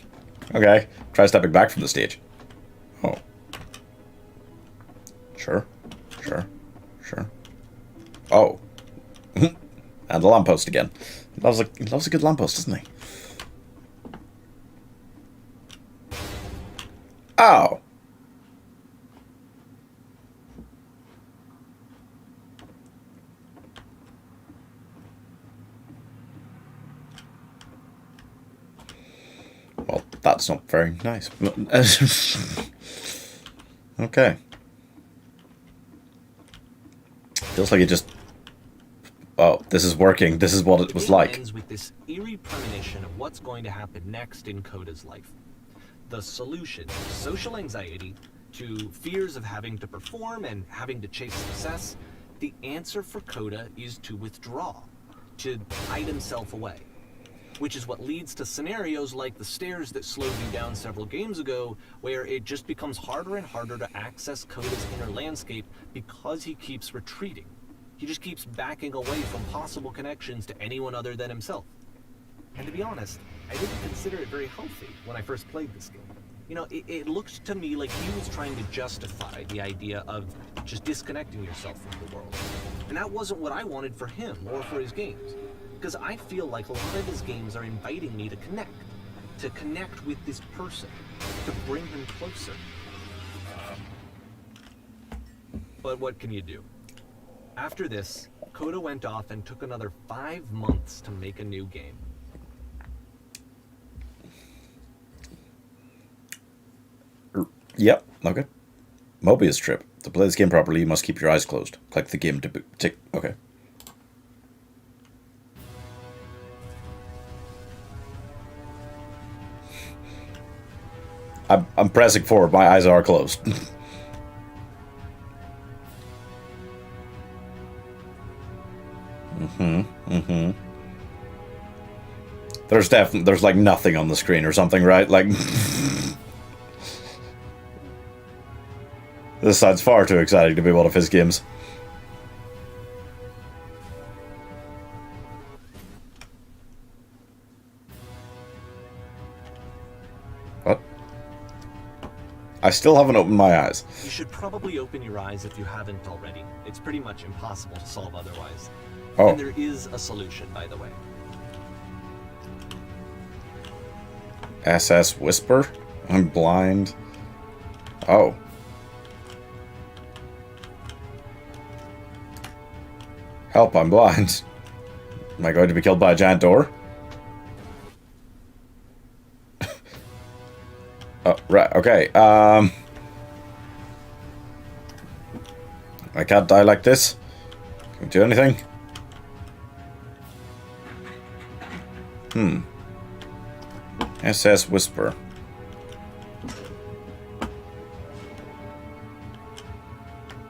Okay. Try stepping back from the stage. Oh. Sure. Oh. And the lamppost again. He loves a good lamppost, doesn't he? Oh. Well, that's not very nice. Okay. Feels like it just... Oh, this is working. This is what it was like. Ends with this eerie premonition of what's going to happen next in Coda's life. The solution to social anxiety, to fears of having to perform and having to chase success, the answer for Coda is to withdraw, to hide himself away. Which is what leads to scenarios like the stairs that slowed you down several games ago, where it just becomes harder and harder to access Coda's inner landscape because he keeps retreating. He just keeps backing away from possible connections to anyone other than himself. And to be honest, I didn't consider it very healthy when I first played this game. You know, it looked to me like he was trying to justify the idea of just disconnecting yourself from the world. And that wasn't what I wanted for him or for his games. Because I feel like a lot of his games are inviting me to connect with this person, to bring him closer. But what can you do? After this, Coda went off and took another 5 months to make a new game. Yep, okay. Mobius trip. To play this game properly, you must keep your eyes closed. Click the game to tick. Okay. I'm pressing forward. My eyes are closed. There's like nothing on the screen or something, right? Like this sounds far too exciting to be one of his games. What? I still haven't opened my eyes. You should probably open your eyes if you haven't already. It's pretty much impossible to solve otherwise. Oh. And there is a solution, by the way. SS Whisper? I'm blind. Oh. Help, I'm blind. Am I going to be killed by a giant door? Oh, right, okay. I can't die like this. Can we do anything? SS Whisper.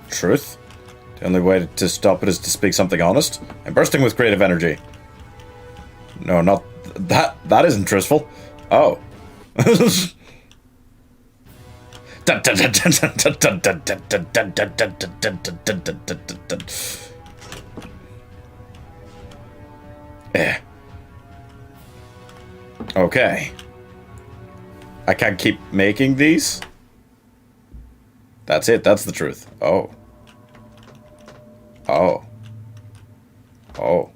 Truth? The only way to stop it is to speak something honest. I'm bursting with creative energy. No, not that. That isn't truthful. Oh. Okay. I can't keep making these. That's it. That's the truth. Oh. Oh. Oh.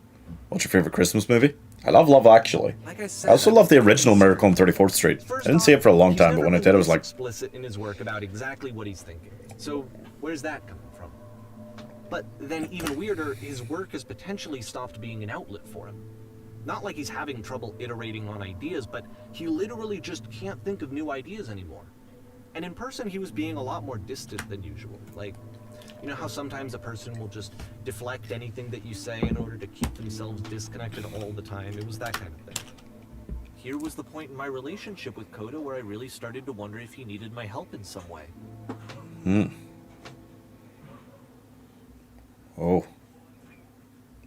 What's your favorite Christmas movie? I love Love Actually. Like I said, I also love the original Miracle on 34th Street. I didn't see it for a long time, but when I did, I was like... explicit in his work about exactly what he's thinking. So, where's that coming from? But then, even weirder, his work has potentially stopped being an outlet for him. Not like he's having trouble iterating on ideas, but he literally just can't think of new ideas anymore. And in person, he was being a lot more distant than usual. Like, you know how sometimes a person will just deflect anything that you say in order to keep themselves disconnected all the time? It was that kind of thing. Here was the point in my relationship with Koda where I really started to wonder if he needed my help in some way. Oh.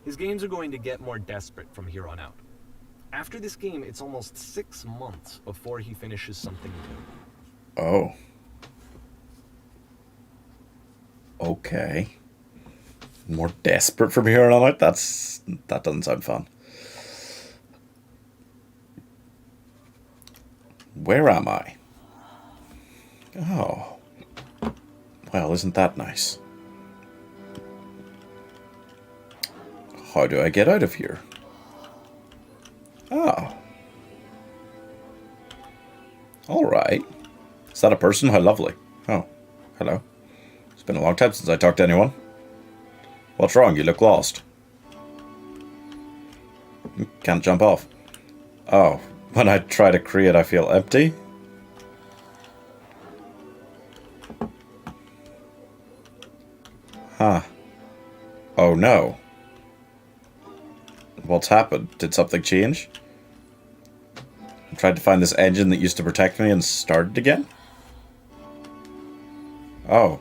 His games are going to get more desperate from here on out. After this game, it's almost 6 months before he finishes something new. Oh. Okay. More desperate from here on out? That doesn't sound fun. Where am I? Oh. Well, isn't that nice? How do I get out of here? Oh. Alright. Is that a person? How lovely. Oh. Hello. It's been a long time since I talked to anyone. What's wrong? You look lost. Can't jump off. Oh. When I try to create, I feel empty? Huh. Oh no. What's happened? Did something change? I tried to find this engine that used to protect me and started again? Oh.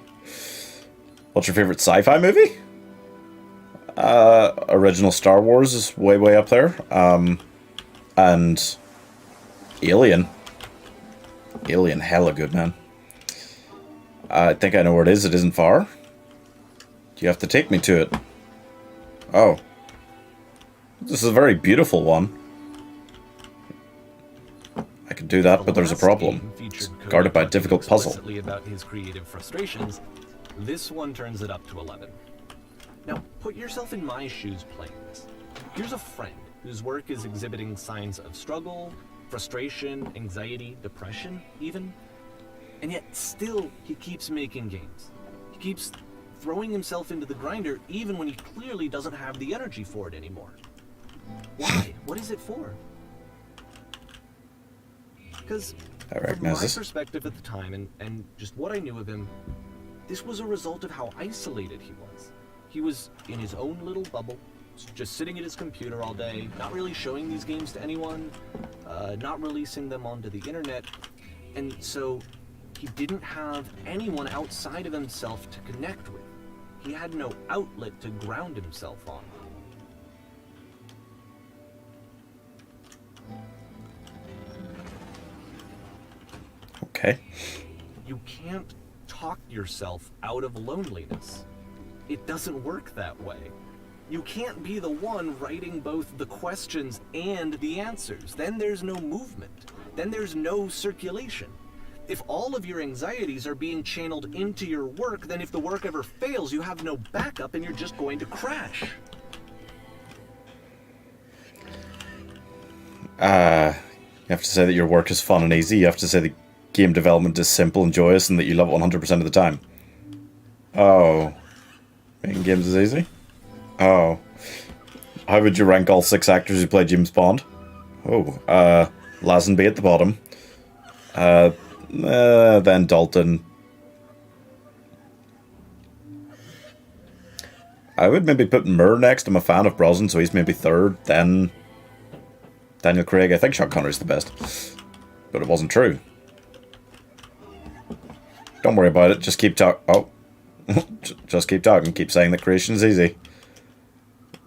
What's your favorite sci-fi movie? Original Star Wars is way, way up there. And Alien. Alien, hella good, man. I think I know where it is. It isn't far. You have to take me to it. Oh. This is a very beautiful one. I can do that, but there's a problem. It's guarded by a difficult puzzle. About his creative frustrations, this one turns it up to 11. Now, put yourself in my shoes playing this. Here's a friend whose work is exhibiting signs of struggle, frustration, anxiety, depression, even. And yet, still, he keeps making games. He keeps throwing himself into the grinder even when he clearly doesn't have the energy for it anymore. Why? What is it for? Because from my perspective at the time and just what I knew of him, this was a result of how isolated he was. He was in his own little bubble, just sitting at his computer all day, not really showing these games to anyone, not releasing them onto the internet, and so he didn't have anyone outside of himself to connect with. He had no outlet to ground himself on. Okay. You can't talk yourself out of loneliness. It doesn't work that way. You can't be the one writing both the questions and the answers. Then there's no movement. Then there's no circulation. If all of your anxieties are being channeled into your work, then if the work ever fails, you have no backup and you're just going to crash. You have to say that your work is fun and easy. You have to say that game development is simple and joyous and that you love it 100% of the time. Oh. Making games is easy? Oh. How would you rank all 6 actors who play James Bond? Oh. Lazenby at the bottom. Then Dalton. I would maybe put Murr next. I'm a fan of Brosnan, so he's maybe 3rd. Then Daniel Craig. I think Sean Connery's the best. But it wasn't true. Don't worry about it. Just keep talking. Oh. Just keep talking. Keep saying that creation is easy.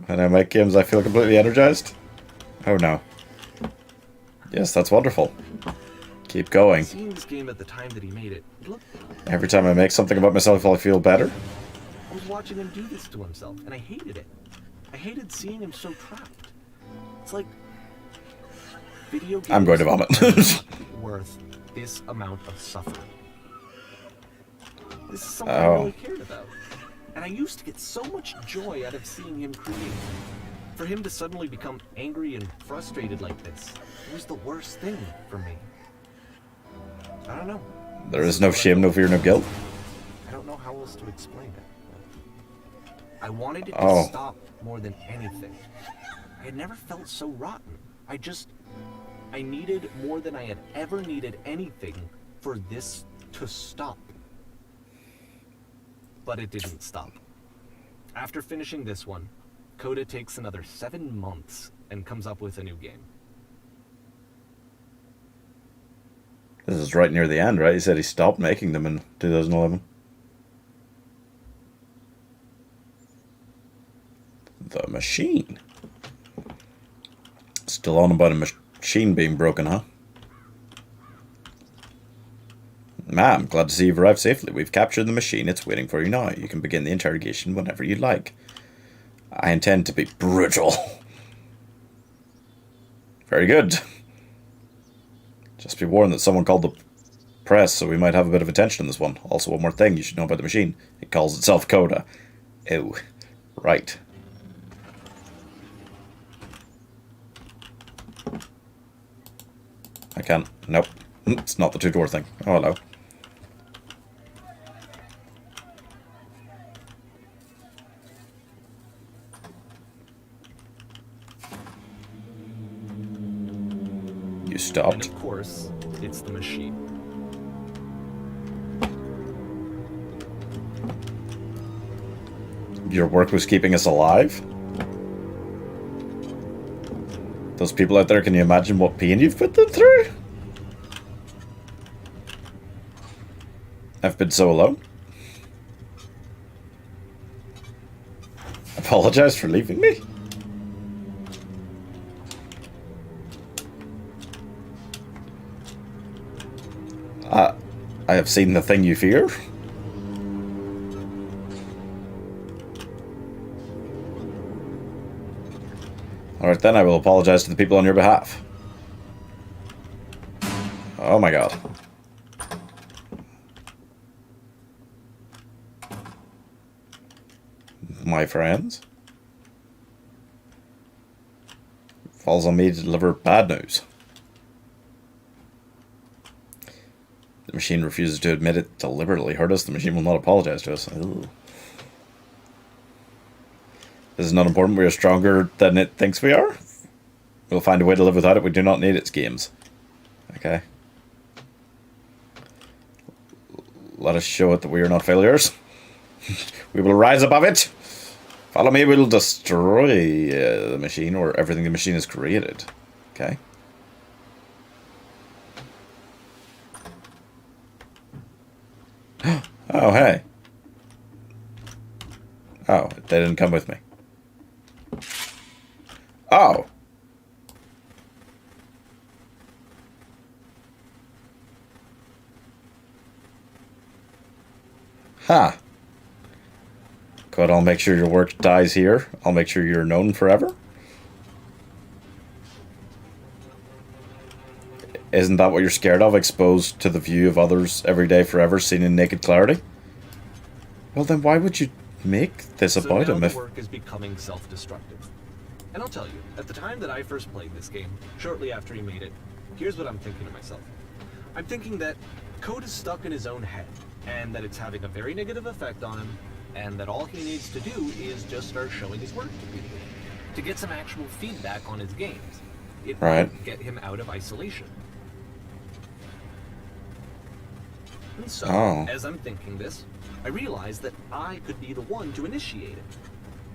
When I make games, I feel completely energized. Oh no. Yes, that's wonderful. Keep going. Seeing this game at the time that he made it, Every time I make something about myself, I feel better. I was watching him do this to himself, and I hated it. I hated seeing him so trapped. It's like video games. I'm going to vomit. Worth this amount of suffering. This is something I really cared about. And I used to get so much joy out of seeing him create. For him to suddenly become angry and frustrated like this, it was the worst thing for me. I don't know. There is no shame, no fear, no guilt. I don't know how else to explain it. I wanted it to stop more than anything. I had never felt so rotten. I needed more than I had ever needed anything for this to stop. But it didn't stop. After finishing this one, Coda takes another 7 months and comes up with a new game. This is right near the end, right? He said he stopped making them in 2011. The machine. Still on about a machine being broken, huh? I'm glad to see you've arrived safely. We've captured the machine. It's waiting for you now. You can begin the interrogation whenever you like. I intend to be brutal. Very good. Just be warned that someone called the press, so we might have a bit of attention in this one. Also, one more thing you should know about the machine. It calls itself Coda. Ew. Right. I can't. Nope. It's not the two-door thing. Oh, hello. You stopped. And of course, it's the machine. Your work was keeping us alive? Those people out there, can you imagine what pain you've put them through? I've been so alone. Apologize for leaving me. I have seen the thing you fear. Alright then, I will apologize to the people on your behalf. Oh my god. My friends? Falls on me to deliver bad news. The machine refuses to admit it deliberately hurt us. The machine will not apologize to us. Ooh. This is not important. We are stronger than it thinks we are. We'll find a way to live without it. We do not need its games. Okay. Let us show it that we are not failures. We will rise above it. Follow me. We will destroy the machine or everything the machine has created. Okay. Oh, hey. Oh, they didn't come with me. Oh. Huh. Good, I'll make sure your work dies here. I'll make sure you're known forever. Isn't that what you're scared of? Exposed to the view of others every day forever, seen in naked clarity? Well, then why would you make this about him? So now the work is becoming self-destructive. And I'll tell you, at the time that I first played this game, shortly after he made it, here's what I'm thinking to myself. I'm thinking that code is stuck in his own head, and that it's having a very negative effect on him, and that all he needs to do is just start showing his work to people, to get some actual feedback on his games. It might get him out of isolation. And so, as I'm thinking this, I realize that I could be the one to initiate it.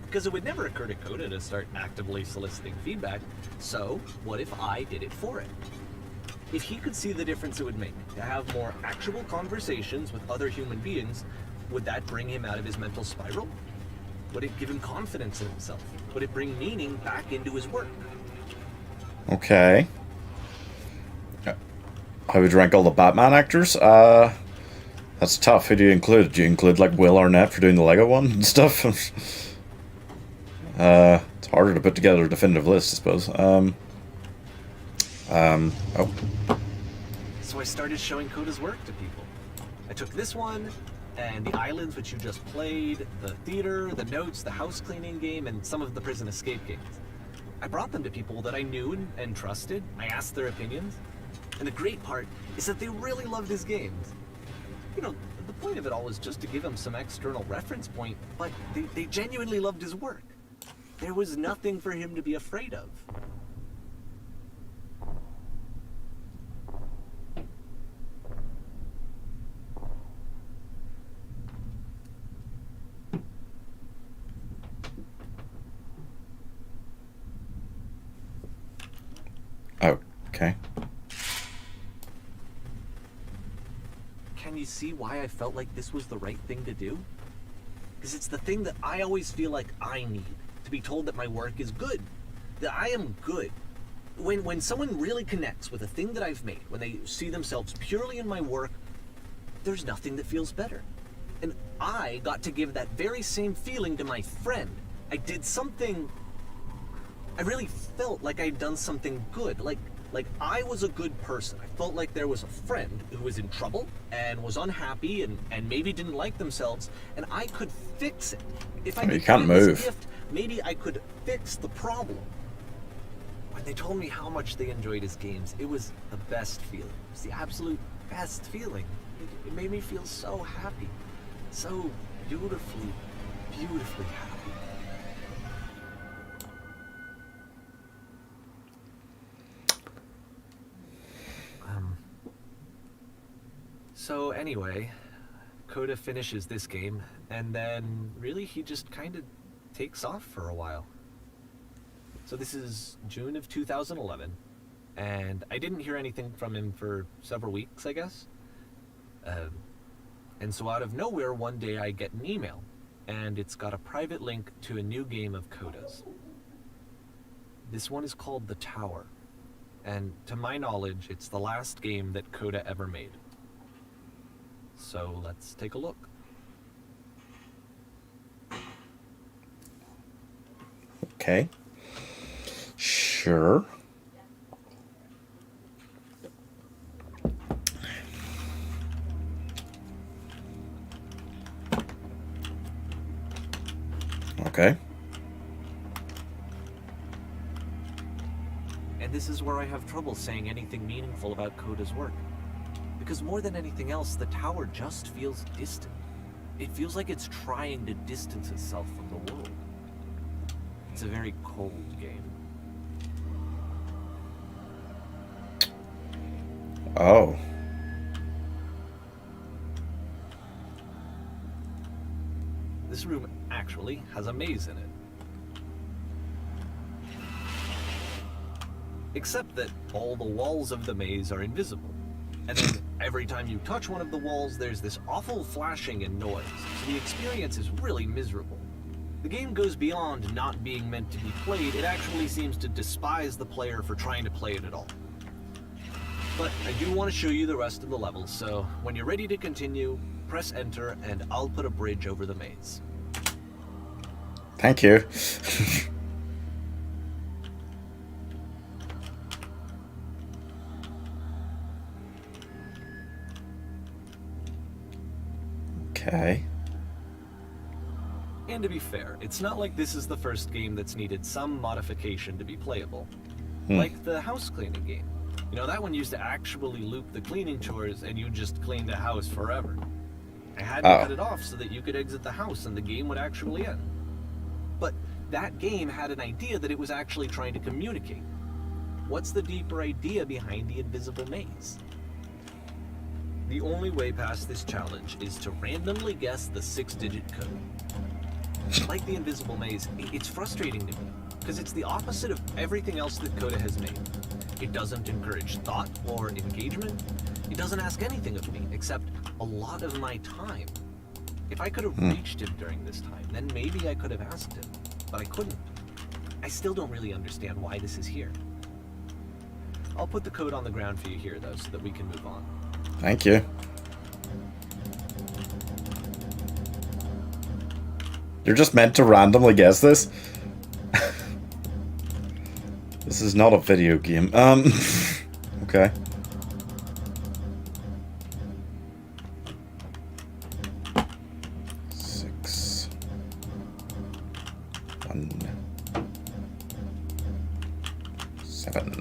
Because it would never occur to Coda to start actively soliciting feedback, so what if I did it for it? If he could see the difference it would make to have more actual conversations with other human beings, would that bring him out of his mental spiral? Would it give him confidence in himself? Would it bring meaning back into his work? Okay. How would you rank all the Batman actors? That's tough. Who do you include? Do you include, like, Will Arnett for doing the Lego one and stuff? It's harder to put together a definitive list, I suppose. So I started showing Coda's work to people. I took this one, and the islands which you just played, the theater, the notes, the house cleaning game, and some of the prison escape games. I brought them to people that I knew and trusted. I asked their opinions. And the great part is that they really loved his games. You know, the point of it all was just to give him some external reference point, but they genuinely loved his work. There was nothing for him to be afraid of. Okay. Can you see why I felt like this was the right thing to do? Because it's the thing that I always feel like I need, to be told that my work is good, that I am good. When someone really connects with a thing that I've made, when they see themselves purely in my work, there's nothing that feels better. And I got to give that very same feeling to my friend. I did something, I really felt like I'd done something good, like I was a good person. I felt like there was a friend who was in trouble and was unhappy and maybe didn't like themselves, and I could fix it. If I You can't give this move. gift, maybe I could fix the problem. When they told me how much they enjoyed his games, it was the best feeling. It was the absolute best feeling. It made me feel so happy. So beautifully, beautifully happy. So anyway, Coda finishes this game, and then really he just kind of takes off for a while. So this is June of 2011, and I didn't hear anything from him for several weeks, I guess. And so out of nowhere, one day I get an email, and it's got a private link to a new game of Coda's. This one is called The Tower, and to my knowledge, it's the last game that Coda ever made. So let's take a look. Okay. Sure. Okay. And this is where I have trouble saying anything meaningful about Coda's work. Because more than anything else, the tower just feels distant. It feels like it's trying to distance itself from the world. It's a very cold game. Oh. This room actually has a maze in it. Except that all the walls of the maze are invisible. And then every time you touch one of the walls, there's this awful flashing and noise. So the experience is really miserable. The game goes beyond not being meant to be played. It actually seems to despise the player for trying to play it at all. But I do want to show you the rest of the levels, so when you're ready to continue, press enter and I'll put a bridge over the maze. Thank you. Okay. And to be fair, it's not like this is the first game that's needed some modification to be playable. Like the house cleaning game. You know, that one used to actually loop the cleaning chores and you just cleaned the house forever. I had to cut it off so that you could exit the house and the game would actually end. But that game had an idea that it was actually trying to communicate. What's the deeper idea behind the invisible maze? The only way past this challenge is to randomly guess the 6-digit code. Like the invisible maze, it's frustrating to me, because it's the opposite of everything else that Coda has made. It doesn't encourage thought or engagement. It doesn't ask anything of me, except a lot of my time. If I could have reached him during this time, then maybe I could have asked him, but I couldn't. I still don't really understand why this is here. I'll put the code on the ground for you here, though, so that we can move on. Thank you. You're just meant to randomly guess this? This is not a video game. Okay. 7.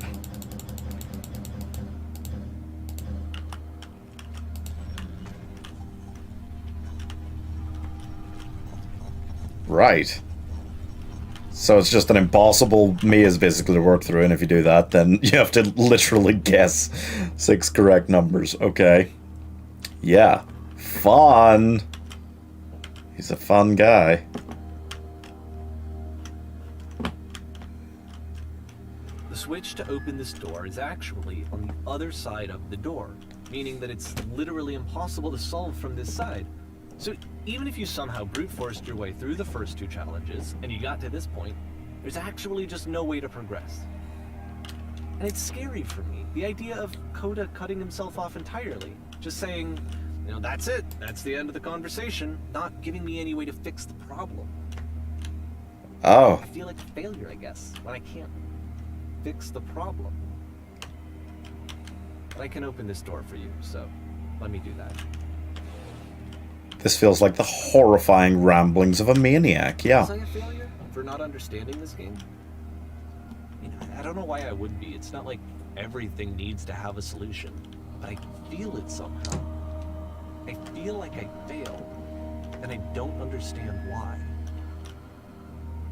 Right. So it's just an impossible maze basically to work through, and if you do that, then you have to literally guess 6 correct numbers. Okay. Yeah. Fun. He's a fun guy. The switch to open this door is actually on the other side of the door, meaning that it's literally impossible to solve from this side. So even if you somehow brute forced your way through the first 2 challenges, and you got to this point, there's actually just no way to progress. And it's scary for me, the idea of Coda cutting himself off entirely, just saying, you know, that's it, that's the end of the conversation, not giving me any way to fix the problem. Oh. I feel like a failure, I guess, when I can't fix the problem. But I can open this door for you, so let me do that. This feels like the horrifying ramblings of a maniac, yeah. Was I a failure for not understanding this game? I mean, I don't know why I would be. It's not like everything needs to have a solution, but I feel it somehow. I feel like I failed, and I don't understand why.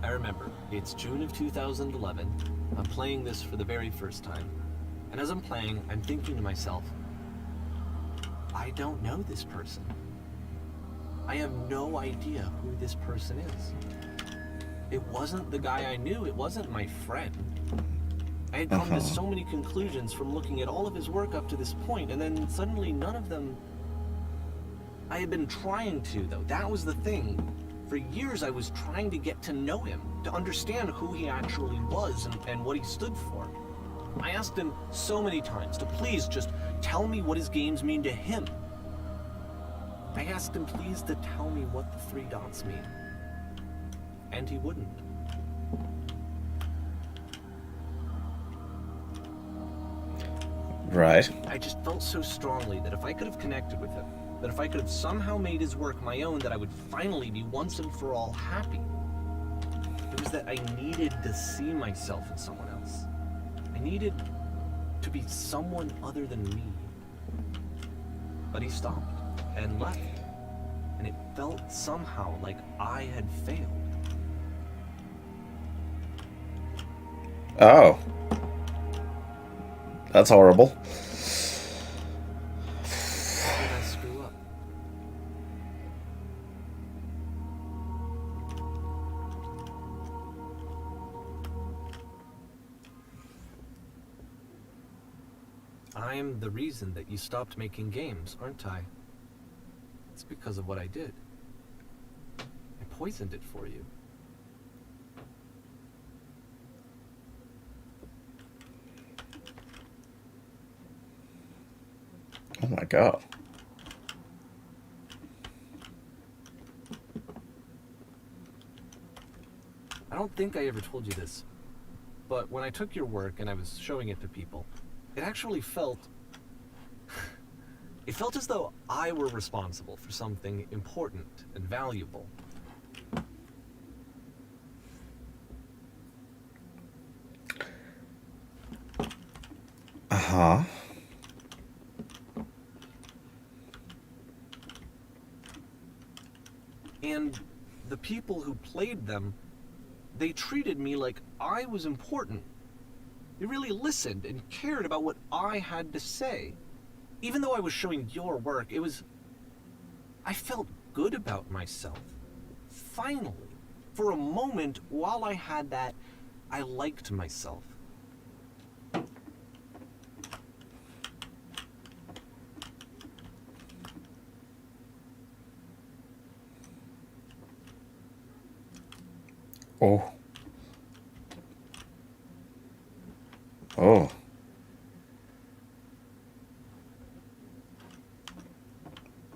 I remember, it's June of 2011. I'm playing this for the very first time, and as I'm playing, I'm thinking to myself, I don't know this person. I have no idea who this person is. It wasn't the guy I knew, it wasn't my friend. I had come to so many conclusions from looking at all of his work up to this point, and then suddenly none of them... I had been trying to, though. That was the thing. For years I was trying to get to know him, to understand who he actually was and what he stood for. I asked him so many times to please just tell me what his games mean to him. I asked him please to tell me what the 3 dots mean. And he wouldn't. Right. I just felt so strongly that if I could have connected with him, that if I could have somehow made his work my own, that I would finally be once and for all happy. It was that I needed to see myself in someone else. I needed to be someone other than me. But he stopped and left, and it felt somehow like I had failed. Oh. That's horrible. How did I screw up? I'm the reason that you stopped making games, aren't I? It's because of what I did. I poisoned it for you. Oh my god. I don't think I ever told you this, but when I took your work and I was showing it to people, it actually felt... it felt as though I were responsible for something important and valuable. Uh-huh. And the people who played them, they treated me like I was important. They really listened and cared about what I had to say. Even though I was showing your work, it was... I felt good about myself. Finally. For a moment, while I had that, I liked myself. Oh. Oh.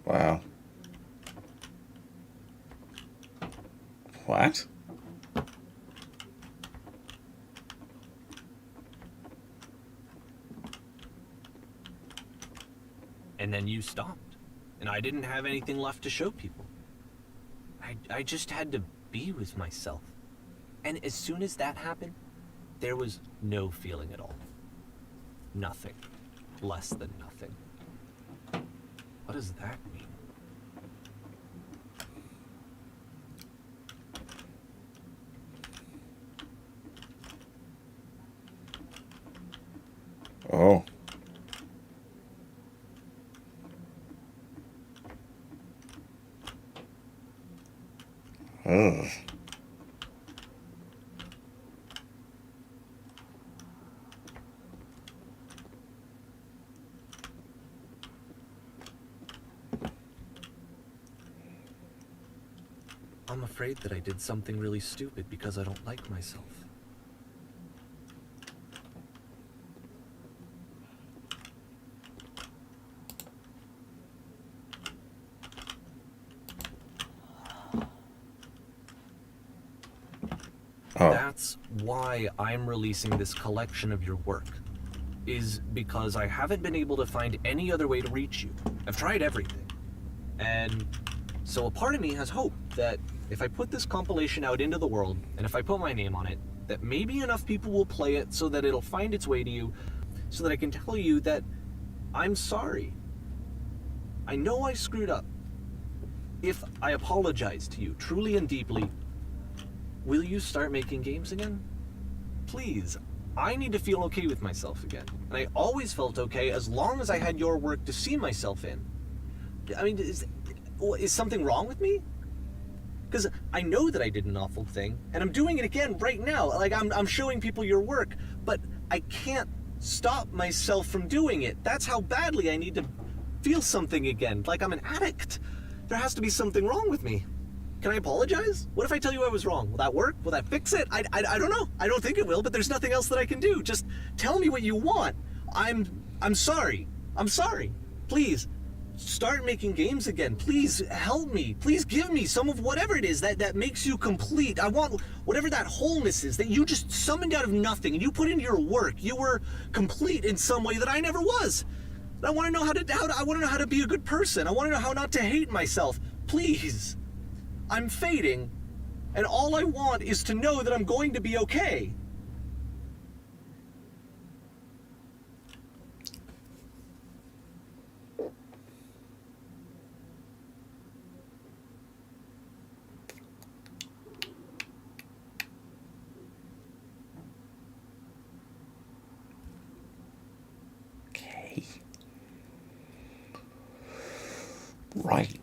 Wow. What? And then you stopped. And I didn't have anything left to show people. I just had to be with myself. And as soon as that happened, There was no feeling at all. Nothing. Less than nothing. What does that mean? Oh. Ugh. I'm afraid that I did something really stupid because I don't like myself. Oh. That's why I'm releasing this collection of your work, is because I haven't been able to find any other way to reach you. I've tried everything. And so a part of me has hope that if I put this compilation out into the world, and if I put my name on it, that maybe enough people will play it so that it'll find its way to you, so that I can tell you that I'm sorry. I know I screwed up. If I apologize to you truly and deeply, will you start making games again? Please. I need to feel okay with myself again. And I always felt okay as long as I had your work to see myself in. I mean, is something wrong with me? Because I know that I did an awful thing, and I'm doing it again right now. Like, I'm showing people your work, but I can't stop myself from doing it. That's how badly I need to feel something again, like I'm an addict. There has to be something wrong with me. Can I apologize? What if I tell you I was wrong? Will that work? Will that fix it? I don't know. I don't think it will, but there's nothing else that I can do. Just tell me what you want. I'm sorry. I'm sorry. Please, start making games again. Please help me. Please give me some of whatever it is that makes you complete. I want whatever that wholeness is that you just summoned out of nothing and you put into your work. You were complete in some way that I never was. I want to know I want to know how to be a good person. I want to know how not to hate myself. Please. I'm fading, and all I want is to know that I'm going to be okay. Okay. Right.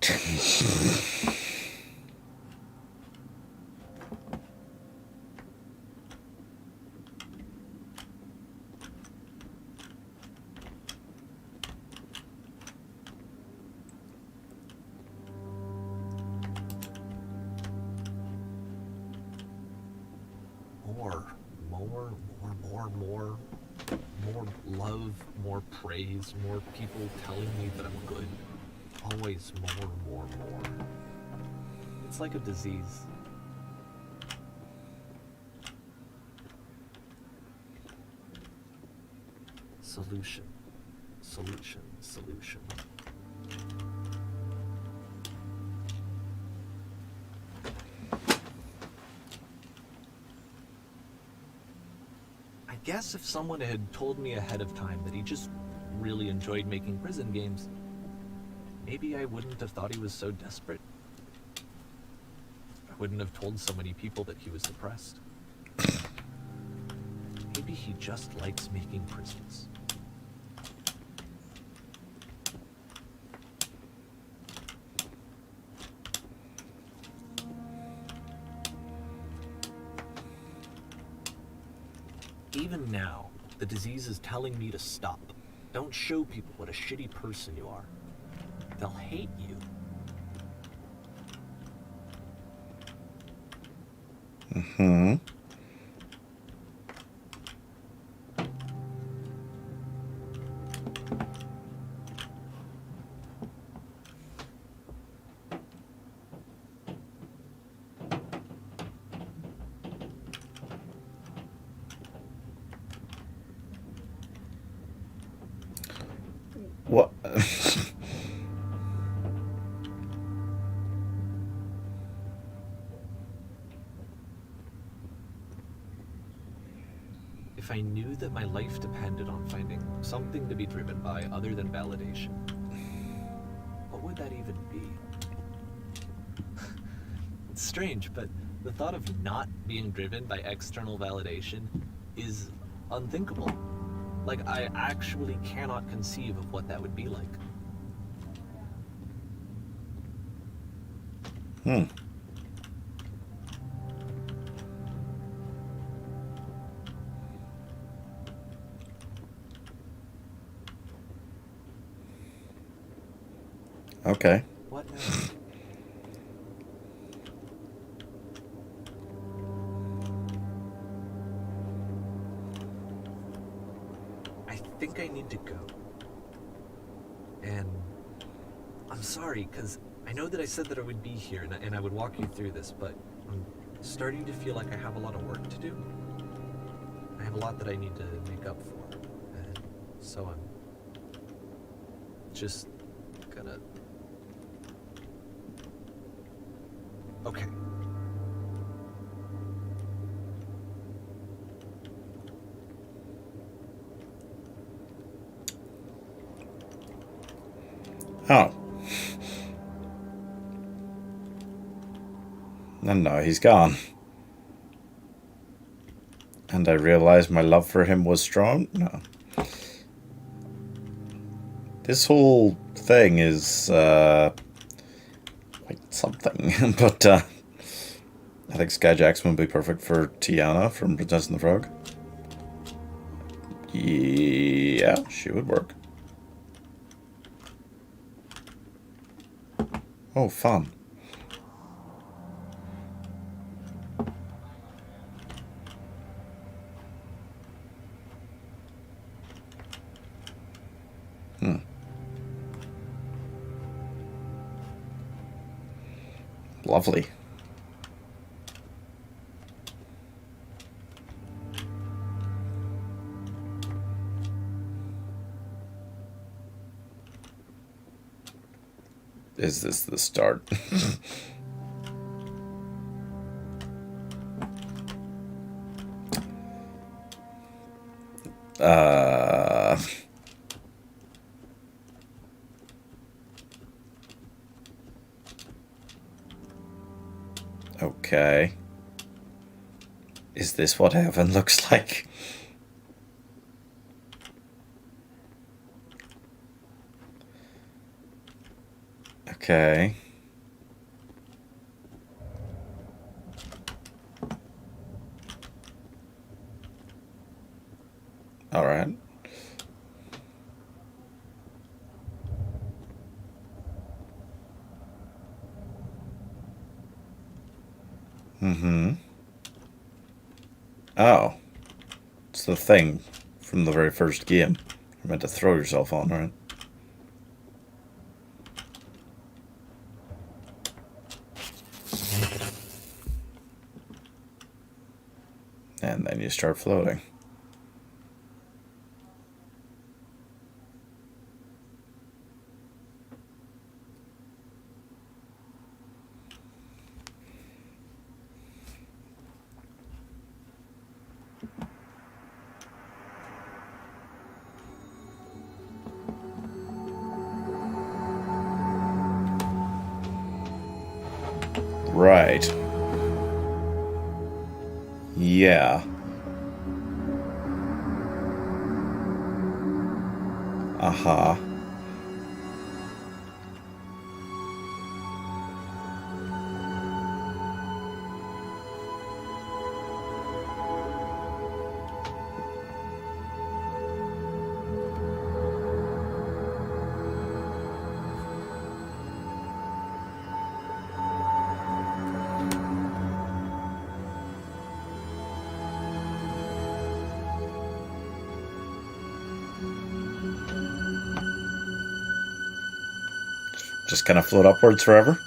More love, more praise, more people telling me that I'm good. Always more. It's like a disease. Solution. I guess if someone had told me ahead of time that he just really enjoyed making prison games, maybe I wouldn't have thought he was so desperate. I wouldn't have told so many people that he was depressed. Maybe he just likes making prisons. Even now, the disease is telling me to stop. Don't show people what a shitty person you are. They'll hate you. Mm-hmm. What? I knew that my life depended on finding something to be driven by other than validation, what would that even be? It's strange, but the thought of not being driven by external validation is unthinkable. Like, I actually cannot conceive of what that would be like. Okay. What now? I think I need to go. And I'm sorry, because I know that I said that I would be here and I would walk you through this, but I'm starting to feel like I have a lot of work to do. I have a lot that I need to make up for. And so I'm just gonna... Okay. Oh. And now he's gone. And I realized my love for him was strong? No. This whole thing is, like something. But, I think Sky Jackson would be perfect for Tiana from Princess and the Frog. Yeah, she would work. Oh, fun. Lovely. Is this the start? Okay. Is this what heaven looks like? Okay. All right. Mm-hmm. Oh. It's the thing from the very first game. You're meant to throw yourself on, right? And then you start floating. Right. Yeah. Aha. Just kind of float upwards forever?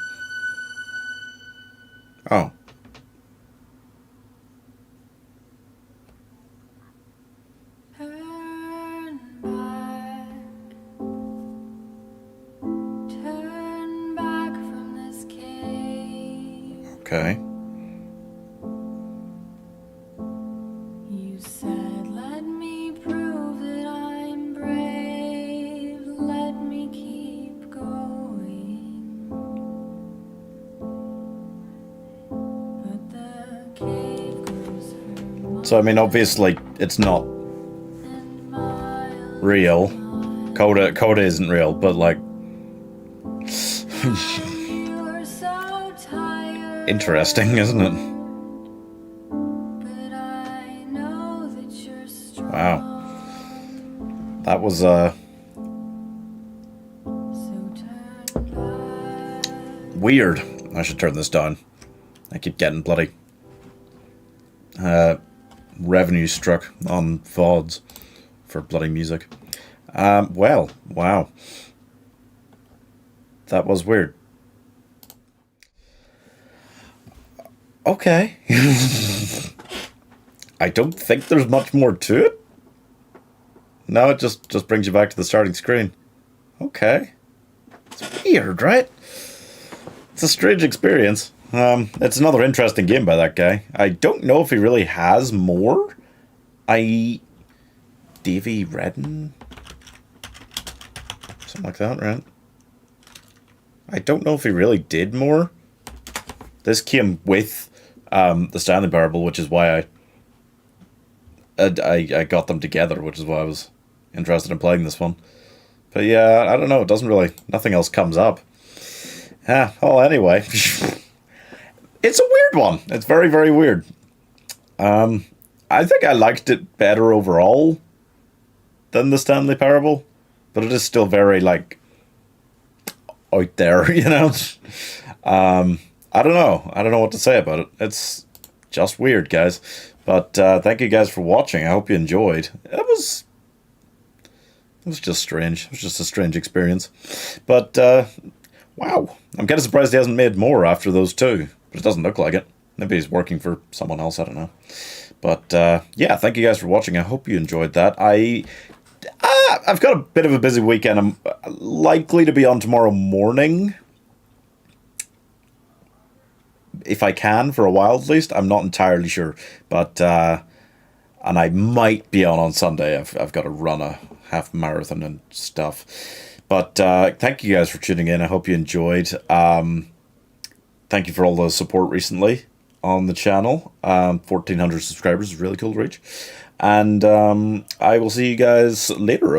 Oh. Turn back from this cave. Okay. You said let So, I mean, obviously, it's not real. Coda isn't real, but, like... interesting, isn't it? Wow. That was, weird. I should turn this down. I keep getting bloody... revenue struck on VODs for bloody music. Well, wow. That was weird. Okay. I don't think there's much more to it. No, it just brings you back to the starting screen. Okay. It's weird, right? It's a strange experience. It's another interesting game by that guy. I don't know if he really has more. Davy Redden? Something like that, right? I don't know if he really did more. This came with the Stanley Parable, which is why I got them together, which is why I was interested in playing this one. But yeah, I don't know. It doesn't really... nothing else comes up. Yeah, well, anyway... it's a weird one. It's very, very weird. I think I liked it better overall than the Stanley Parable, but it is still very, like, out there, you know? I don't know. I don't know what to say about it. It's just weird, guys. But thank you guys for watching. I hope you enjoyed. It was just strange. It was just a strange experience. But, wow. I'm kind of surprised he hasn't made more after those two. But it doesn't look like it. Maybe he's working for someone else, I don't know. But, yeah, thank you guys for watching. I hope you enjoyed that. I've got a bit of a busy weekend. I'm likely to be on tomorrow morning. If I can, for a while at least. I'm not entirely sure. But, and I might be on Sunday. I've got to run a half marathon and stuff. But, thank you guys for tuning in. I hope you enjoyed. Thank you for all the support recently on the channel. 1,400 subscribers is really cool to reach. And I will see you guys later.